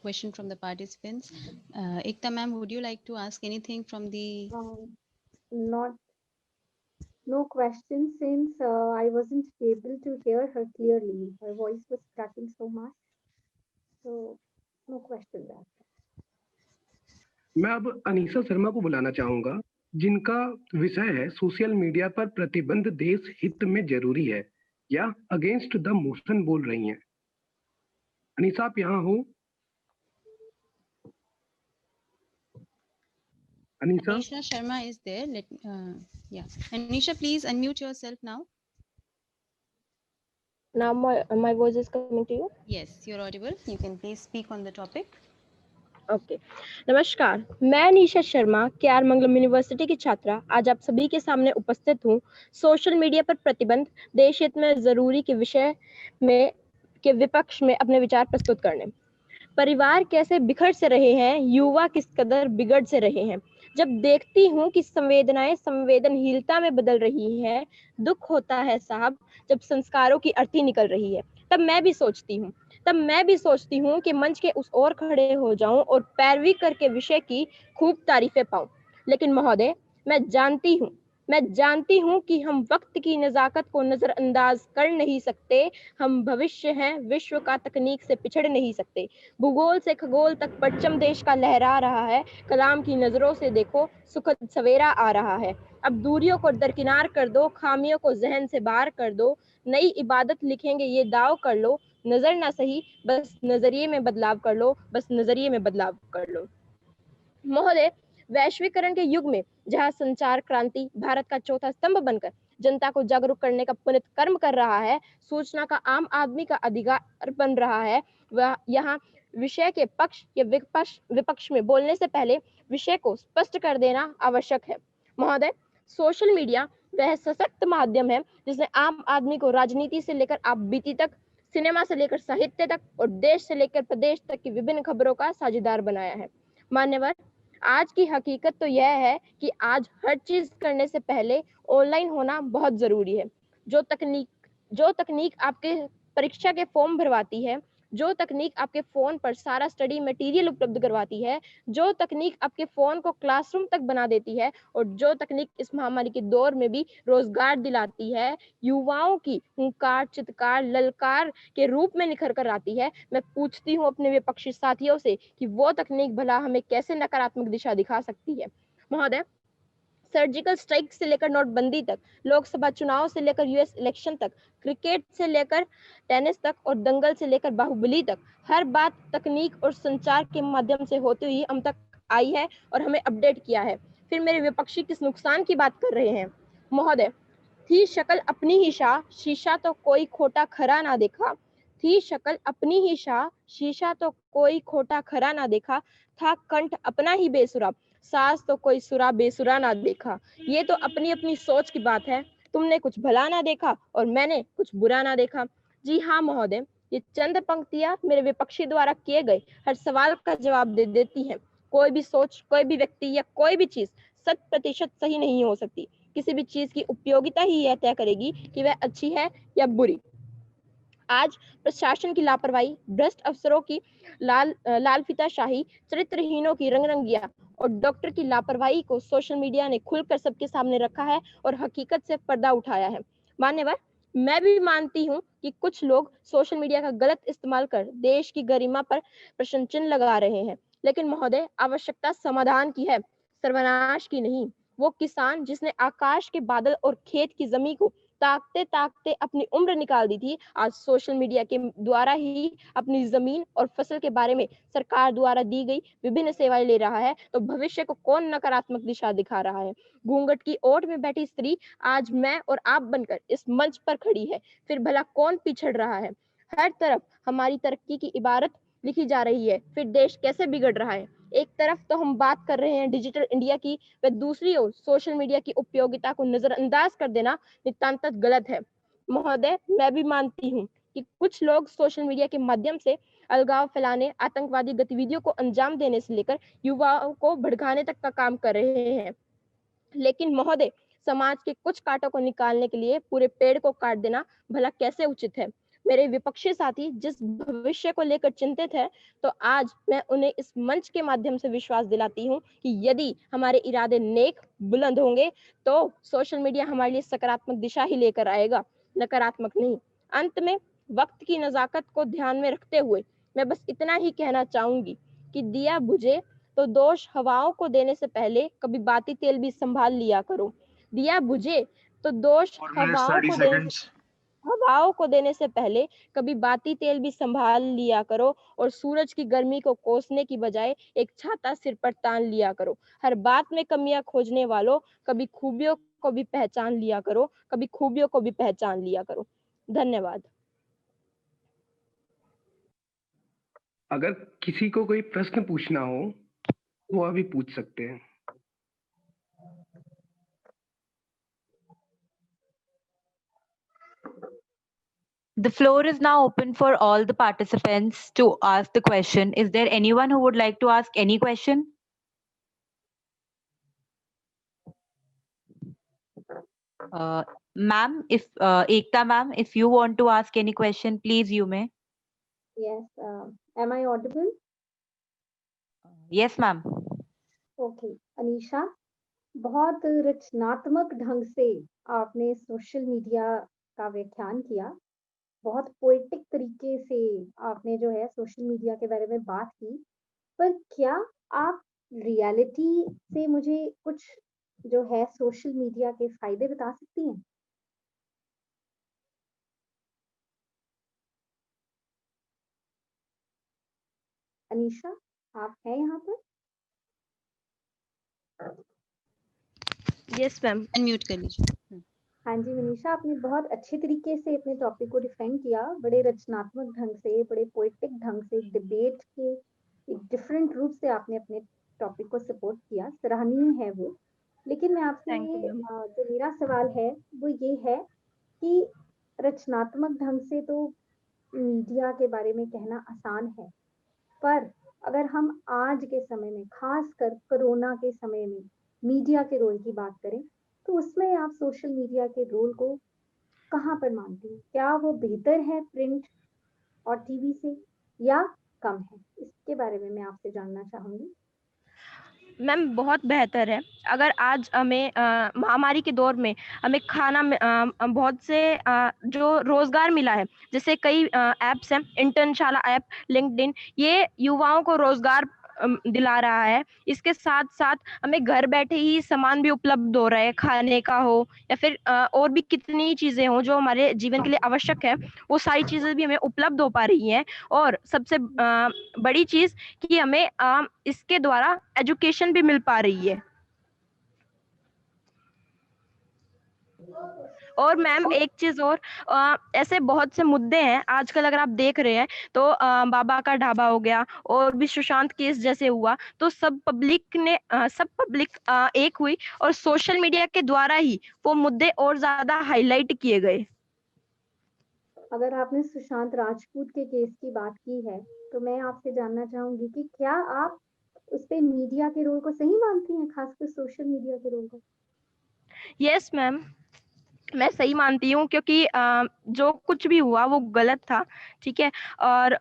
question from the participants. Ekta ma'am, would you like to ask anything from the? No questions since I wasn't able to hear her clearly. Her voice was cracking so much. So no question there. मैं अब अनीसा शर्मा को बुलाना चाहूंगा जिनका विषय है social media पर प्रतिबंध देश हित में जरूरी है या अगेंस्ट द मोशन बोल रही हैं। अनीसा आप यहाँ हो? Anisha Sharma is there. Yeah. Anisha, please unmute yourself now. Now my voice is coming to you? Yes, you're audible. You can please speak on the topic. Okay नमस्कार, मैं Anisha Sharma K R मंगलम university की छात्रा आज आप सभी के सामने उपस्थित हूँ सोशल मीडिया पर प्रतिबंध देश हित में जरूरी के विषय में के विपक्ष में अपने विचार प्रस्तुत करने। परिवार कैसे बिखर से रहे हैं, युवा किस कदर बिगड़ से रहे हैं। जब देखती हूँ कि संवेदनाएं संवेदनहीनता में बदल रही हैं, दुख होता है साहब जब संस्कारों की अर्थी निकल रही है। तब मैं भी सोचती हूँ कि मंच के उस ओर खड़े हो जाऊं और पैरवी करके विषय की खूब तारीफें पाऊं। लेकिन महोदय, मैं जानती हूँ कि हम वक्त की नजाकत को नजरअंदाज कर नहीं सकते। हम भविष्य हैं, विश्व का तकनीक से पिछड़ नहीं सकते। भूगोल से खगोल तक परचम देश का लहरा रहा है। कलाम की नजरों से देखो, सुखद सवेरा आ रहा है। अब दूरियों को दरकिनार कर दो, खामियों को जहन से बाहर कर दो। नई इबादत लिखेंगे ये दाव कर लो। नजर ना सही, बस नजरिए में बदलाव कर लो, बस नजरिए में बदलाव कर लो। महोदय, वैश्वीकरण के युग में जहां संचार क्रांति भारत का चौथा स्तंभ बनकर जनता को जागरूक करने का पुनित कर्म कर रहा है, सूचना का आम आदमी का अधिकार बन रहा है, वह यहाँ विषय के पक्ष या विपक्ष में बोलने से पहले विषय को स्पष्ट कर देना आवश्यक है। महोदय, सोशल मीडिया वह सशक्त माध्यम है जिसने आम आदमी को राजनीति से लेकर आप बीती तक, सिनेमा से लेकर साहित्य तक और देश से लेकर प्रदेश तक की विभिन्न खबरों का साझेदार बनाया है। मान्यवर, आज की हकीकत तो यह है कि आज हर चीज करने से पहले ऑनलाइन होना बहुत जरूरी है। जो तकनीक आपके परीक्षा के फॉर्म भरवाती है, जो तकनीक आपके फोन पर सारा स्टडी मटेरियल उपलब्ध करवाती है, जो तकनीक आपके फोन को क्लासरूम तक बना देती है और जो तकनीक इस महामारी के दौर में भी रोजगार दिलाती है, युवाओं की हुंकार, चित्कार, ललकार के रूप में निखर कर आती है, मैं पूछती हूँ अपने विपक्षी साथियों से कि वो तकनीक भला हमें कैसे नकारात्मक दिशा दिखा सकती है। महोदय, सर्जिकल स्ट्राइक से लेकर नोटबंदी तक, लोकसभा चुनाव से लेकर यूएस इलेक्शन तक, क्रिकेट से लेकर टेनिस तक और दंगल से लेकर बाहुबली तक, हर बात तकनीक और संचार के माध्यम से होती हुई हम तक आई है और हमें अपडेट किया है। फिर मेरे विपक्षी किस नुकसान की बात कर रहे हैं? महोदय, थी शक्ल अपनी ही शाह, शीशा तो कोई खोटा खरा ना देखा। थी शक्ल अपनी ही शाह, शीशा तो कोई खोटा खरा ना देखा। था कंठ अपना ही बेसुरा, सास तो कोई सुरा बेसुरा ना देखा। ये तो अपनी अपनी सोच की बात है। तुमने कुछ भला ना देखा और मैंने कुछ बुरा ना देखा। जी हाँ महोदय, ये चंद पंक्तियां मेरे विपक्षी द्वारा किए गए हर सवाल का जवाब दे देती हैं। कोई भी सोच, कोई भी व्यक्ति या कोई भी चीज 100% सही नहीं हो सकती। किसी भी चीज की उपयोगिता ही यह तय करेगी कि वह अच्छी है या बुरी। आज प्रशासन की लापरवाही, भ्रष्ट अफसरों की लाल फीताशाही, चरित्रहीनों की रंगरंगिया और डॉक्टर की लापरवाही को सोशल मीडिया ने खुलकर सबके सामने रखा है और हकीकत से पर्दा उठाया है। मान्यवर, मैं भी मानती हूँ कि कुछ लोग सोशल मीडिया का गलत इस्तेमाल कर देश की गरिमा पर प्रश्न चिन्ह लगा रहे हैं, लेकिन महोदय आवश्यकता समाधान की है, सर्वनाश की नहीं। वो किसान जिसने आकाश के बादल और खेत की जमीन को ताकते ताकते अपनी उम्र निकाल दी थी, आज सोशल मीडिया के द्वारा ही अपनी जमीन और फसल के बारे में सरकार द्वारा दी गई विभिन्न सेवाएं ले रहा है। तो भविष्य को कौन नकारात्मक दिशा दिखा रहा है? घूंघट की ओट में बैठी स्त्री आज मैं और आप बनकर इस मंच पर खड़ी है, फिर भला कौन पिछड़ रहा है? हर तरफ हमारी तरक्की की इबारत लिखी जा रही है, फिर देश कैसे बिगड़ रहा है? एक तरफ तो हम बात कर रहे हैं डिजिटल इंडिया की, व दूसरी ओर सोशल मीडिया की उपयोगिता को नजरअंदाज कर देना नितांत गलत है। महोदय, मैं भी मानती हूँ कि कुछ लोग सोशल मीडिया के माध्यम से अलगाव फैलाने, आतंकवादी गतिविधियों को अंजाम देने से लेकर युवाओं को भड़काने तक का काम कर रहे हैं, लेकिन महोदय समाज के कुछ कांटों को निकालने के लिए पूरे पेड़ को काट देना भला कैसे उचित है? मेरे विपक्षी साथी जिस भविष्य को लेकर चिंतित है, तो आज मैं उन्हें इस मंच के माध्यम से विश्वास दिलाती हूँ कि यदि हमारे इरादे नेक बुलंद होंगे तो सोशल मीडिया हमारे लिए सकारात्मक दिशा ही लेकर आएगा, नकारात्मक नहीं। अंत में वक्त की नजाकत को ध्यान में रखते हुए मैं बस इतना ही कहना चाहूंगी कि दिया बुझे तो दोष हवाओं को देने से पहले कभी बाती तेल भी संभाल लिया करो। दिया बुझे तो दोष हवाओं को देने से पहले कभी बाती तेल भी संभाल लिया करो और सूरज की गर्मी को कोसने की बजाय एक छाता सिर पर तान लिया करो। हर बात में कमियां खोजने वालों, कभी खूबियों को भी पहचान लिया करो, कभी खूबियों को भी पहचान लिया करो। धन्यवाद। अगर किसी को कोई प्रश्न पूछना हो वो अभी पूछ सकते हैं। The floor is now open for all the participants to ask the question. Is there anyone who would like to ask any question? Ma'am, if Ekta ma'am, if you want to ask any question, please you may. Yes. Am I audible? Yes, ma'am. Okay. Anisha, बहुत रचनात्मक ढंग से आपने social media का व्याख्यान किया। बहुत poetic तरीके से आपने जो है सोशल मीडिया के बारे में बात की, पर क्या आप रियलिटी से मुझे कुछ जो है सोशल मीडिया के फायदे बता सकती हैं? अनीशा, आप हैं यहाँ पर? यस मैम, अनम्यूट कर लीजिए। हाँ जी मनीषा, आपने बहुत अच्छे तरीके से अपने टॉपिक को डिफाइन किया, बड़े रचनात्मक ढंग से, बड़े पोएटिक ढंग से, डिबेट के एक डिफरेंट रूप से आपने अपने टॉपिक को सपोर्ट किया, सराहनीय है वो। लेकिन मैं आपसे जो मेरा सवाल है वो ये है कि रचनात्मक ढंग से तो मीडिया के बारे में कहना आसान है, पर अगर हम आज के समय में, खासकर कोरोना के समय में मीडिया के रोल की बात करें, तो उसमें आप सोशल मीडिया के रोल को कहाँ पर मानते हैं? क्या वो बेहतर है प्रिंट और टीवी से या कम है? इसके बारे में मैं आपसे जानना चाहूंगी। मैम बहुत बेहतर है। अगर आज हमें महामारी के दौर में हमें खाना बहुत से जो रोजगार मिला है, जैसे कई ऐप्स हैं, इंटर्नशाला ऐप, लिंक्डइन, ये युवाओं को रोजगार दिला रहा है। इसके साथ साथ हमें घर बैठे ही सामान भी उपलब्ध हो रहा है, खाने का हो या फिर और भी कितनी चीजें हो जो हमारे जीवन के लिए आवश्यक है, वो सारी चीजें भी हमें उपलब्ध हो पा रही हैं। और सबसे बड़ी चीज कि हमें इसके द्वारा एजुकेशन भी मिल पा रही है। और मैम एक चीज और, ऐसे बहुत से मुद्दे हैं आजकल, अगर आप देख रहे हैं तो बाबा का ढाबा हो गया और भी सुशांत केस जैसे हुआ, तो सब पब्लिक एक हुई और सोशल मीडिया के द्वारा ही वो मुद्दे और ज्यादा हाईलाइट किए गए। अगर आपने सुशांत राजपूत के केस की बात की है, तो मैं आपसे जानना चाहूंगी कि क्या आप उस पे मीडिया के रोल को सही मानती हैं, खासकर सोशल मीडिया के रोल को? यस मैम, मैं सही मानती हूँ, क्योंकि जो कुछ भी हुआ वो गलत था, ठीक है। और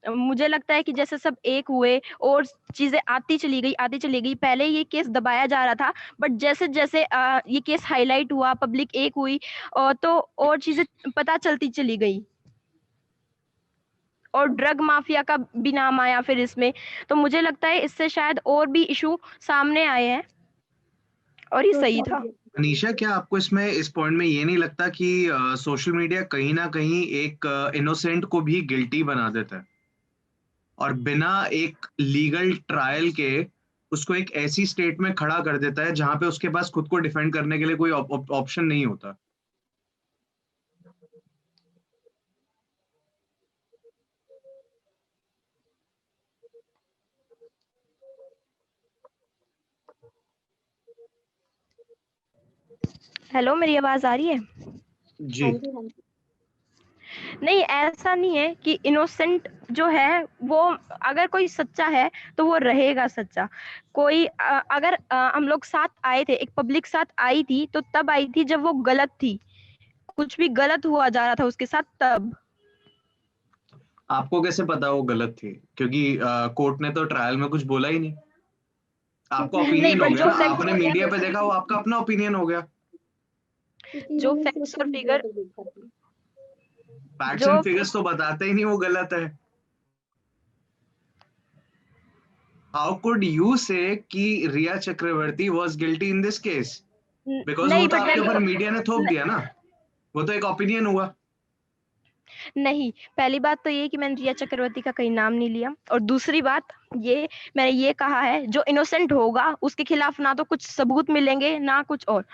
मुझे लगता है कि जैसे सब एक हुए और चीजें आती चली गई। पहले ये केस दबाया जा रहा था, बट जैसे जैसे ये केस हाईलाइट हुआ, पब्लिक एक हुई, तो और चीजें पता चलती चली गई, और ड्रग माफिया का भी नाम आया फिर इसमें। तो मुझे लगता है इससे शायद और भी इशू सामने आए हैं, और ये सही था। अनीशा, क्या आपको इसमें इस पॉइंट में ये नहीं लगता कि सोशल मीडिया कहीं ना कहीं एक इनोसेंट को भी गिल्टी बना देता है, और बिना एक लीगल ट्रायल के उसको एक ऐसी स्टेट में खड़ा कर देता है जहां पे उसके पास खुद को डिफेंड करने के लिए कोई ऑप्शन नहीं होता? हेलो, मेरी आवाज आ रही है? जी। नहीं, ऐसा नहीं है कि इनोसेंट जो है वो, अगर कोई सच्चा है तो वो रहेगा सच्चा। कोई अगर हम लोग साथ आए थे, एक पब्लिक साथ आई थी, तो तब आई थी जब वो गलत थी, कुछ भी गलत हुआ जा रहा था उसके साथ तब। आपको कैसे पता वो गलत थी? क्योंकि कोर्ट ने तो ट्रायल में कुछ बोला ही नहीं। आपका नहीं, ओपिनियन हो बट गया जो ना, आपने मीडिया पे देखा, वो आपका अपना ओपिनियन हो गया। जो फैक्ट्स और फिगर, फैक्ट्स एंड जो फिगर्स तो बताते ही नहीं वो गलत है। हाउ कुड यू से कि Rhea Chakraborty was guilty in this case? Because वो नहीं, तो बट आपके ऊपर मैंने मीडिया ने थोप दिया ना, वो तो एक ओपिनियन हुआ। नहीं, पहली बात तो ये कि मैंने रिया चक्रवर्ती का कहीं नाम नहीं लिया, और दूसरी बात ये, मैंने ये कहा है जो इनोसेंट होगा उसके खिलाफ ना तो कुछ सबूत मिलेंगे ना कुछ और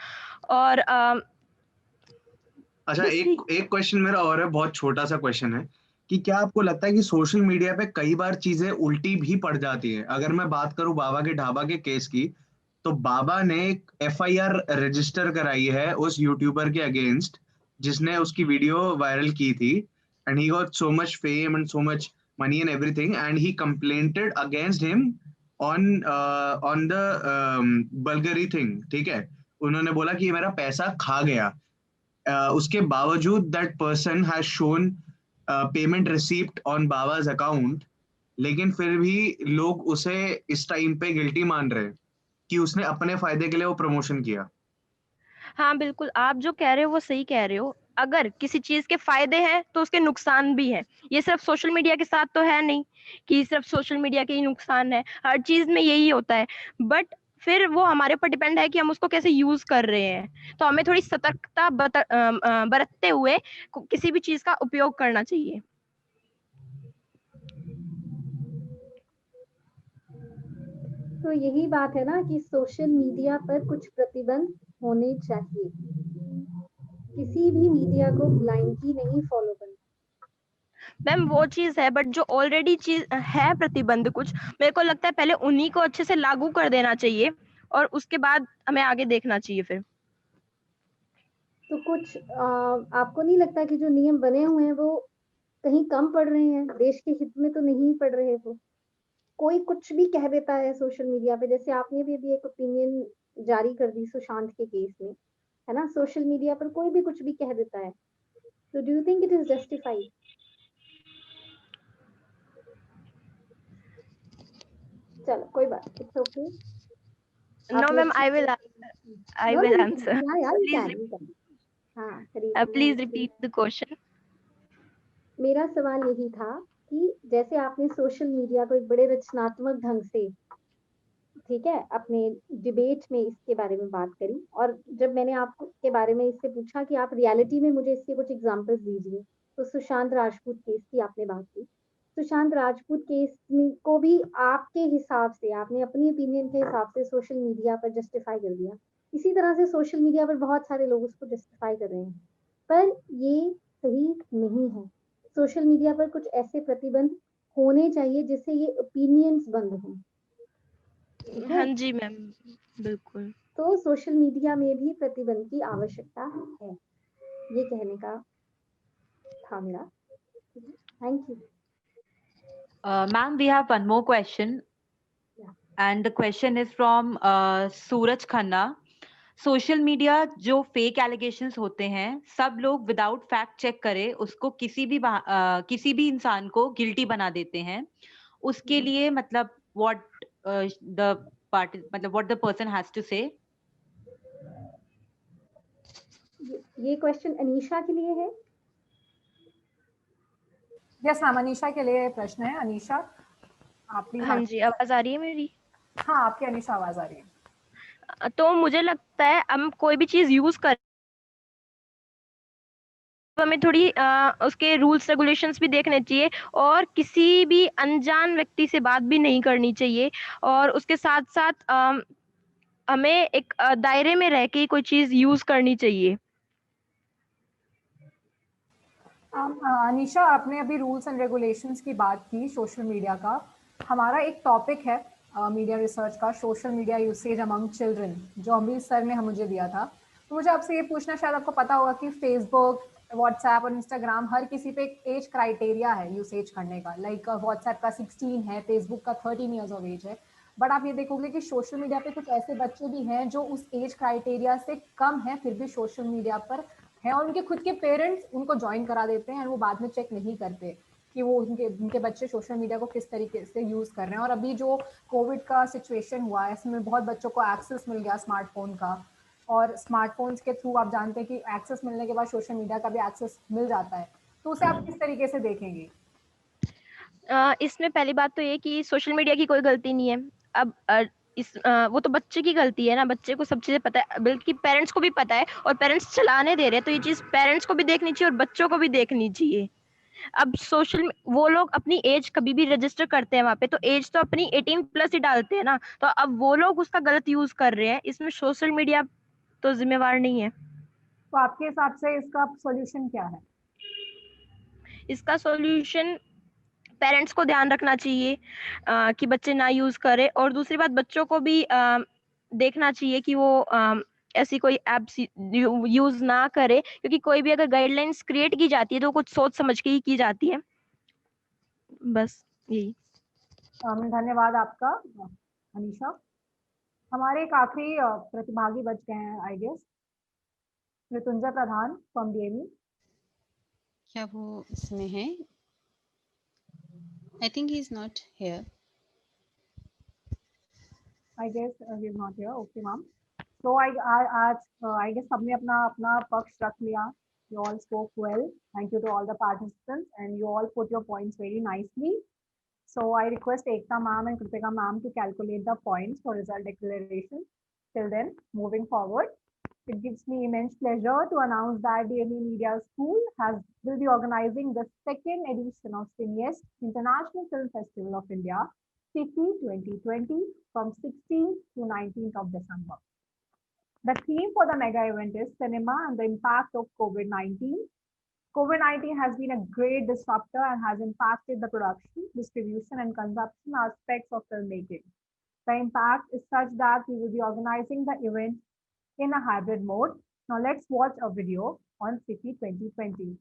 अच्छा, एक एक क्वेश्चन मेरा और है, बहुत छोटा सा क्वेश्चन है कि क्या आपको लगता है कि सोशल मीडिया पे कई बार चीजें उल्टी भी पड़ जाती है? अगर मैं बात करूं बाबा के ढाबा के केस की, तो बाबा ने एक एफआईआर रजिस्टर कराई है उस यूट्यूबर के अगेंस्ट जिसने उसकी वीडियो वायरल की थी, and he got so much fame and so much money and everything, and he complainted against him on on the Bulgari thing, ठीक है। उन्होंने बोला कि ये मेरा पैसा खा गया। उसके बावजूद that person has shown payment receipt on बाबाज अकाउंट, लेकिन फिर भी लोग उसे इस टाइम पे गिल्टी मान रहे हैं कि उसने अपने फायदे के लिए वो प्रमोशन किया। हाँ, बिल्कुल, आप जो कह रहे हो वो सही कह रहे हो। अगर किसी चीज के फायदे हैं तो उसके नुकसान भी हैं। ये सिर्फ सोशल मीडिया के साथ तो है नहीं कि सिर्फ सोशल मीडिया के ही नुकसान है, हर चीज में यही होता है। बट फिर वो हमारे ऊपर डिपेंड है कि हम उसको कैसे यूज कर रहे हैं। तो हमें थोड़ी सतर्कता बरतते हुए किसी भी चीज का उपयोग करना चाहिए। तो यही बात है ना कि सोशल मीडिया पर कुछ प्रतिबंध होने चाहिए। किसी भी मीडिया को ब्लाइंडली नहीं फॉलो करना। मैम, वो चीज है, बट जो ऑलरेडी चीज है प्रतिबंध कुछ, मेरे को लगता है पहले उन्हीं को अच्छे से लागू कर देना चाहिए, और उसके बाद हमें आगे देखना चाहिए फिर। तो कुछ आपको नहीं लगता कि जो नियम बने हुए हैं वो कहीं कम पड़ रहे हैं, देश के हित में तो नहीं पड़ रहे? वो कोई कुछ भी कह देता है सोशल मीडिया पे, जैसे आपने भी अभी एक ओपिनियन जारी कर दी सुशांत के केस में, है ना? सोशल मीडिया पर कोई भी कुछ भी कह देता है, तो do you think it is justified? चलो कोई बात, it's okay. No, ma'am, I will answer. या यार, Please, you can. हाँ, करिए। please repeat the question. मेरा सवाल यही था कि जैसे आपने सोशल मीडिया को एक बड़े रचनात्मक ढंग से, ठीक है, अपने डिबेट में इसके बारे में बात करी, और जब मैंने आपको के बारे में इससे पूछा कि आप रियलिटी में मुझे इसके कुछ एग्जांपल्स दीजिए, तो सुशांत राजपूत केस की आपने बात की। सुशांत राजपूत केस को भी आपके हिसाब से, आपने अपनी ओपिनियन के हिसाब से सोशल मीडिया पर जस्टिफाई कर दिया। इसी तरह से सोशल मीडिया पर बहुत सारे लोग उसको जस्टिफाई कर रहे हैं, पर ये सही नहीं है। सोशल मीडिया पर कुछ ऐसे प्रतिबंध होने चाहिए जिससे ये ओपिनियंस बंद हों। हाँ जी मैम, बिल्कुल। तो सोशल मीडिया में भी प्रतिबंध की आवश्यकता है, ये कहने का था मेरा। Thank you. Ma'am, we have one more question. Yeah. And the question is from Suraj Khanna. Social media जो फेक एलिगेशंस होते हैं, सब लोग विदाउट फैक्ट चेक करे उसको किसी भी इंसान को गिल्टी बना देते हैं। उसके लिए मतलब what the person has to say. ये क्वेश्चन अनीशा के लिए है। यस मैम, अनीशा के लिए प्रश्न है। अनीशा आप प्लीज। हाँ जी, आवाज आ रही है मेरी? हाँ, आपकी अनीशा आवाज आ रही है। तो मुझे लगता है हम कोई भी चीज यूज कर तो हमें थोड़ी उसके रूल्स रेगुलेशंस भी देखने चाहिए और किसी भी अनजान व्यक्ति से बात भी नहीं करनी चाहिए और उसके साथ साथ हमें एक दायरे में रह के कोई चीज यूज करनी चाहिए। अनीशा, आपने अभी रूल्स एंड रेगुलेशंस की बात की सोशल मीडिया का। हमारा एक टॉपिक है मीडिया रिसर्च का, social media usage among children, जो अमीर सर ने मुझे दिया था। तो मुझे आपसे ये पूछना, शायद आपको पता होगा कि फेसबुक, व्हाट्सएप और इंस्टाग्राम हर किसी पे एक एज क्राइटेरिया है यूसेज करने का। लाइक व्हाट्सएप का 16 है, फेसबुक का 13 ईयर्स ऑफ एज है। बट आप ये देखोगे कि सोशल मीडिया पे कुछ ऐसे बच्चे भी हैं जो उस एज क्राइटेरिया से कम है, फिर भी सोशल मीडिया पर है और उनके खुद के पेरेंट्स उनको ज्वाइन करा देते हैं और वो बाद में चेक नहीं करते कि वो उनके बच्चे सोशल मीडिया को किस तरीके से यूज़ कर रहे हैं। और अभी जो कोविड का सिचुएशन हुआ है, इसमें बहुत बच्चों को एक्सेस मिल गया स्मार्टफोन का, और स्मार्टफोन्स के थ्रू आप जानते हैं कि एक्सेस मिलने के बाद सोशल मीडिया का भी एक्सेस मिल जाता है। तो उसे आप किस तरीके से देखेंगे? इसमें पहली बात तो ये कि सोशल मीडिया की कोई गलती नहीं है। अब वो तो बच्चे की गलती है ना, बच्चे को सब चीजें पता है, बल्कि पेरेंट्स को भी पता है और पेरेंट्स चलाने दे रहे हैं, तो ये चीज पेरेंट्स को भी देखनी चाहिए और बच्चों को भी देखनी चाहिए। अब वो लोग अपनी एज कभी भी रजिस्टर करते हैं वहां पे, तो एज तो अपनी 18+ ही डालते हैं ना, तो अब वो लोग उसका गलत यूज कर रहे हैं, इसमें सोशल मीडिया तो जिम्मेवार नहीं है। तो आपके हिसाब से इसका सॉल्यूशन क्या है? इसका सॉल्यूशन पेरेंट्स को ध्यान रखना चाहिए कि बच्चे ना यूज करें, और दूसरी बात बच्चों को भी देखना चाहिए कि वो ऐसी कोई ऐप्स यूज ना करे, क्योंकि कोई भी अगर गाइडलाइंस क्रिएट की जाती है तो कुछ सोच समझ के ही की जाती है। बस यही। धन्यवाद आपका अनीशा। हमारे एक आखिरी प्रतिभागी बच गए हैं I guess, Mrityunjay Pradhan from DME. क्या वो इसमें है? I think he's not here. I guess he is not here. Okay, ma'am. So I guess सबने अपना पक्ष रख लिया. You all spoke well. Thank you to all the participants, and you all put your points very nicely. So I request Ekta ma'am and Kritika ma'am to calculate the points for result declaration. Till then, moving forward, it gives me immense pleasure to announce that DME Media School will be organizing the second edition of Cineast International Film Festival of India, CIFI 2020, from 16th to 19th of December. The theme for the mega event is cinema and the impact of COVID-19. COVID-19 has been a great disruptor and has impacted the production, distribution, and consumption aspects of filmmaking. The impact is such that we will be organizing the event in a hybrid mode. Now let's watch a video on CIFI 2020.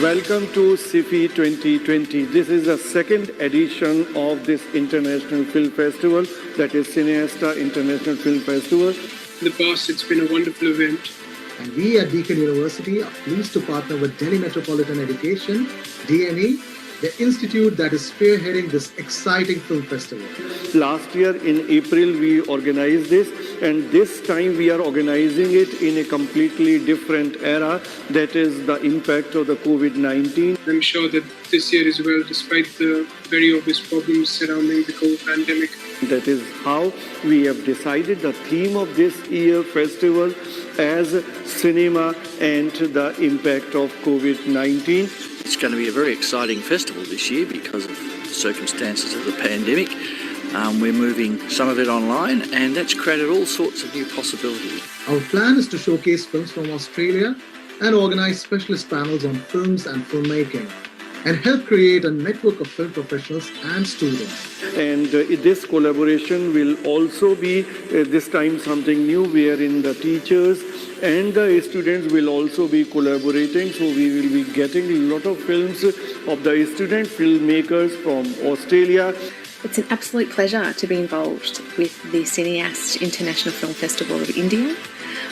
Welcome to SIFI 2020. This is the second edition of this International Film Festival, that is Cineasta International Film Festival. In the past, it's been a wonderful event. And we at Deakin University are pleased to partner with Delhi Metropolitan Education, DME, the institute that is spearheading this exciting film festival. Last year in April, we organized this, and this time we are organizing it in a completely different era, that is the impact of the COVID-19. I'm sure that this year as well, despite the very obvious problems surrounding the COVID pandemic. That is how we have decided the theme of this year festival as cinema and the impact of COVID-19. It's going to be a very exciting festival this year because of the circumstances of the pandemic. We're moving some of it online, and that's created all sorts of new possibilities. Our plan is to showcase films from Australia and organize specialist panels on films and filmmaking, and help create a network of film professionals and students. And this collaboration will also be this time something new, wherein the teachers and the students will also be collaborating. So we will be getting a lot of films of the student filmmakers from Australia. It's an absolute pleasure to be involved with the Cineast International Film Festival of India.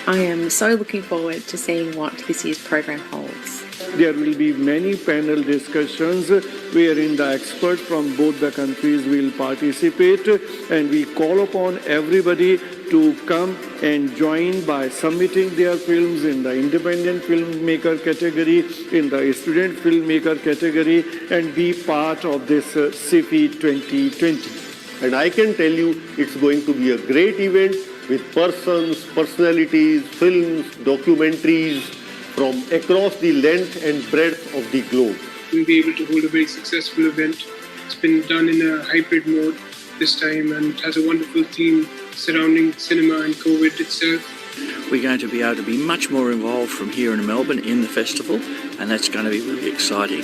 I am so looking forward to seeing what this year's program holds. There will be many panel discussions wherein the experts from both the countries will participate, and we call upon everybody to come and join by submitting their films in the independent filmmaker category, in the student filmmaker category, and be part of this SIFI 2020. And I can tell you it's going to be a great event with persons, personalities, films, documentaries from across the length and breadth of the globe. We'll be able to hold a very successful event. It's been done in a hybrid mode this time and has a wonderful theme surrounding cinema and COVID itself. We're going to be able to be much more involved from here in Melbourne in the festival, and that's going to be really exciting.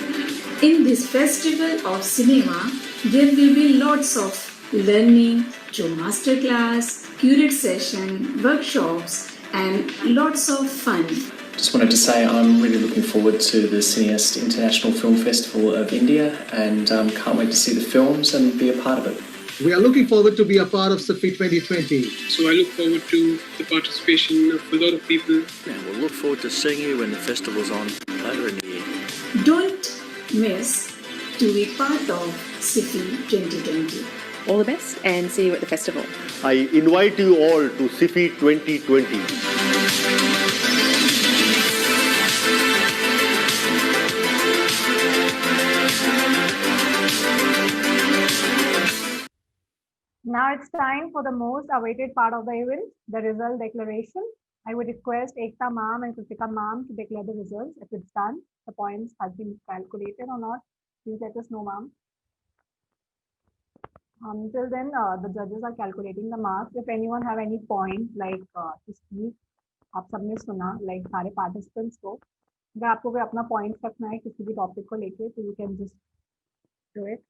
In this festival of cinema, there will be lots of learning through masterclass, curated session, workshops, and lots of fun. Just wanted to say I'm really looking forward to the Cineast International Film Festival of India, and can't wait to see the films and be a part of it. We are looking forward to be a part of SIFI 2020. So I look forward to the participation of a lot of people. And we'll look forward to seeing you when the festival's on later in the year. Don't miss to be part of SIFI 2020. All the best and see you at the festival. I invite you all to SIFI 2020. Now it's time for the most awaited part of the event, the result declaration. I would request Ekta ma'am and Kritika ma'am to declare the results. If it's done, the points have been calculated or not, please let us know, ma'am. Until then, the judges are calculating the marks. If anyone have any point like to speak, आप सबने सुना like सारे participants को, अगर आपको कोई अपना point रखना है किसी भी topic को लेके, तो you can just do it.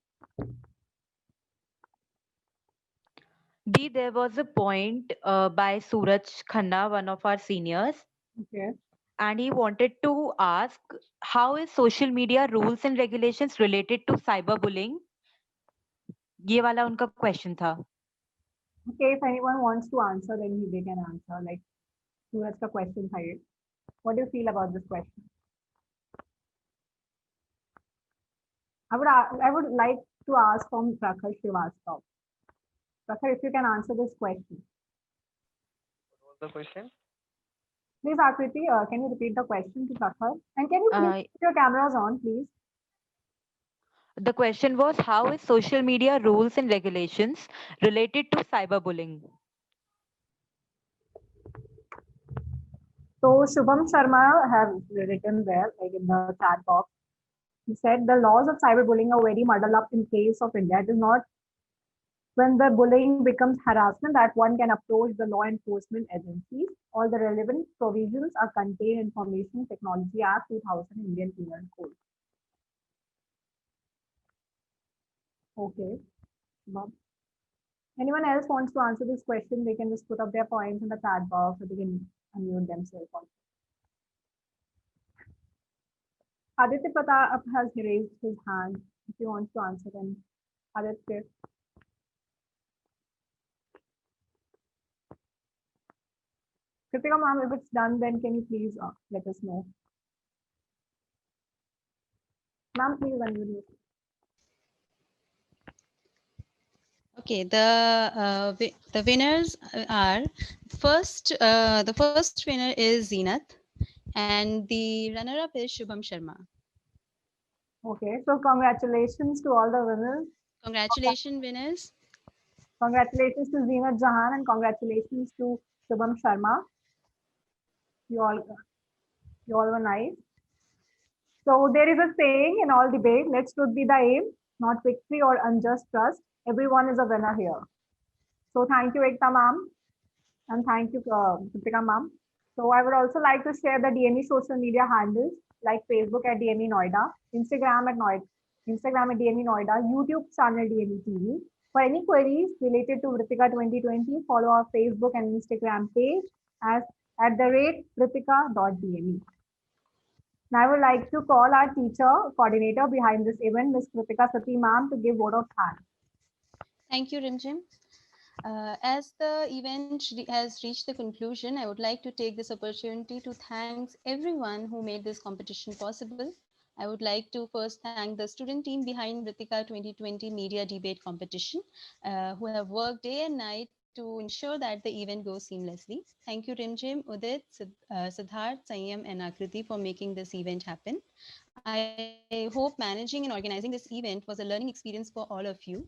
Dee, there was a point by Suraj Khanna, one of our seniors. Okay. And he wanted to ask, how is social media rules and regulations related to cyberbullying? ये वाला उनका question था. Okay, if anyone wants to answer, then they can answer. Like, Suraj ka question tha ye. What do you feel about this question? I would like to ask from Prakhar Srivastava. Prakhar, if you can answer this question. What was the question? Please, Akriti, can you repeat the question to Prakhar? And can you please put your cameras on, please? The question was, how is social media rules and regulations related to cyberbullying? So Shubham Sharma have written there, like in the chat box. He said the laws of cyberbullying are very muddled up in case of India. It is not when the bullying becomes harassment that one can approach the law enforcement agencies. All the relevant provisions are contained in Information Technology Act 2000 Indian Penal Code. Okay. Bob. Anyone else wants to answer this question? They can just put up their points in the chat box, or they can unmute themselves. Aditya Pratap has raised his hand if he wants to answer them. Aditya. Kritika ma'am, if it's done, then can you please let us know? Ma'am, please unmute. Okay, the winners are the first winner is Zenat, and the runner-up is Shubham Sharma. Okay, so congratulations to all the winners. Congratulations, winners. Congratulations to Zenat Jahan and congratulations to Shubham Sharma. You all were nice. So there is a saying in all debate, let's truth be the aim, not victory or unjust trust. Everyone is a winner here. So thank you, Ekta ma'am, and thank you, Kritika ma'am. So I would also like to share the DME social media handles like Facebook at DME Noida, Instagram at DME Noida, YouTube channel DME TV. For any queries related to Vritika 2020, follow our Facebook and Instagram page as @Vritika.dme. Now I would like to call our teacher coordinator behind this event, Ms. Kritika Sati ma'am, to give vote of thanks. Thank you, Rimjim. As the event has reached the conclusion, I would like to take this opportunity to thank everyone who made this competition possible. I would like to first thank the student team behind Vritika 2020 Media Debate Competition, who have worked day and night to ensure that the event goes seamlessly. Thank you, Rimjim, Udit, Siddharth, Sanyam, and Akriti for making this event happen. I hope managing and organizing this event was a learning experience for all of you.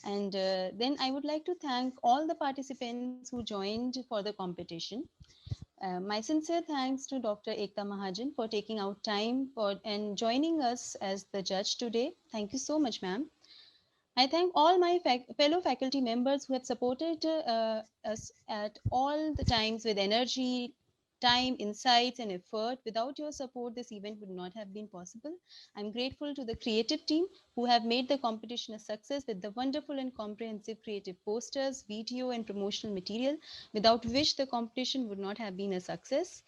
And then I would like to thank all the participants who joined for the competition. My sincere thanks to Dr. Ekta Mahajan for taking out time and joining us as the judge today. Thank you so much, ma'am. I thank all my fellow faculty members who have supported us at all the times with energy, time, insights, and effort. Without your support, this event would not have been possible. I'm grateful to the creative team who have made the competition a success with the wonderful and comprehensive creative posters, video, and promotional material, without which the competition would not have been a success.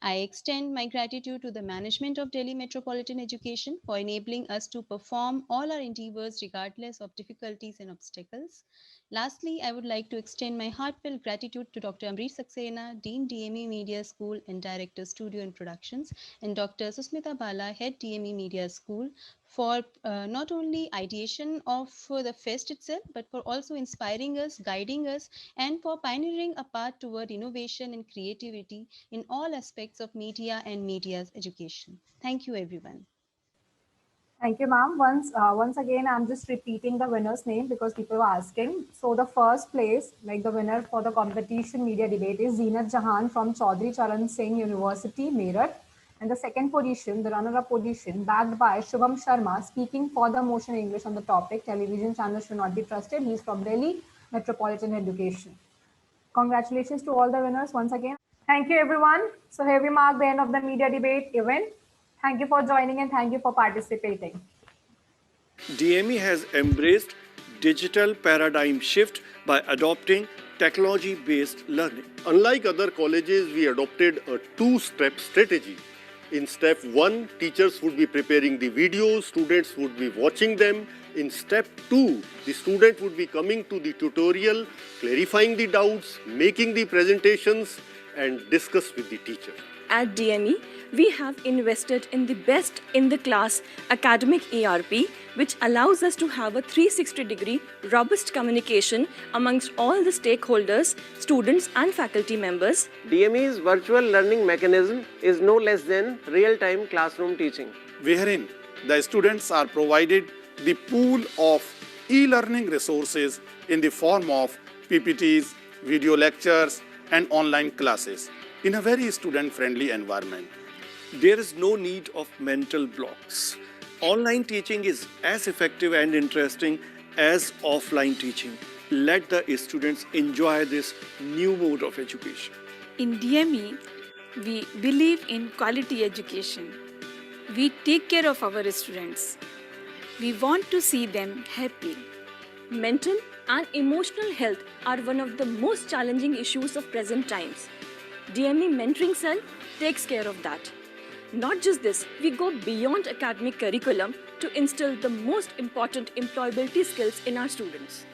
I extend my gratitude to the management of Delhi Metropolitan Education for enabling us to perform all our endeavors regardless of difficulties and obstacles. Lastly, I would like to extend my heartfelt gratitude to Dr. Amrish Saxena, Dean DME Media School and Director Studio and Productions, and Dr. Susmita Bala, Head DME Media School, for not only ideation of the fest itself, but for also inspiring us, guiding us, and for pioneering a path toward innovation and creativity in all aspects of media and media's education. Thank you, everyone. Thank you, ma'am. Once again, I'm just repeating the winner's name because people were asking. So the first place, like the winner for the competition media debate, is Zenat Jahan from Chaudhry Charan Singh University, Meerut. And the second position, the runner-up position, backed by Shubham Sharma, speaking for the motion English on the topic, television channels should not be trusted. He's from Delhi Metropolitan Education. Congratulations to all the winners once again. Thank you, everyone. So here we mark the end of the media debate event. Thank you for joining and thank you for participating. DME has embraced digital paradigm shift by adopting technology-based learning. Unlike other colleges, we adopted a two-step strategy. In step 1, teachers would be preparing the videos, students would be watching them. In step 2, the student would be coming to the tutorial, clarifying the doubts, making the presentations, and discuss with the teacher. At DME, we have invested in the best in the class academic ERP, which allows us to have a 360-degree robust communication amongst all the stakeholders, students and faculty members. DME's virtual learning mechanism is no less than real-time classroom teaching, wherein the students are provided the pool of e-learning resources in the form of PPTs, video lectures, and online classes in a very student-friendly environment. There is no need of mental blocks. Online teaching is as effective and interesting as offline teaching. Let the students enjoy this new mode of education. In DME, we believe in quality education. We take care of our students. We want to see them happy. Mental and emotional health are one of the most challenging issues of present times. DME Mentoring Cell takes care of that. Not just this, we go beyond academic curriculum to instill the most important employability skills in our students.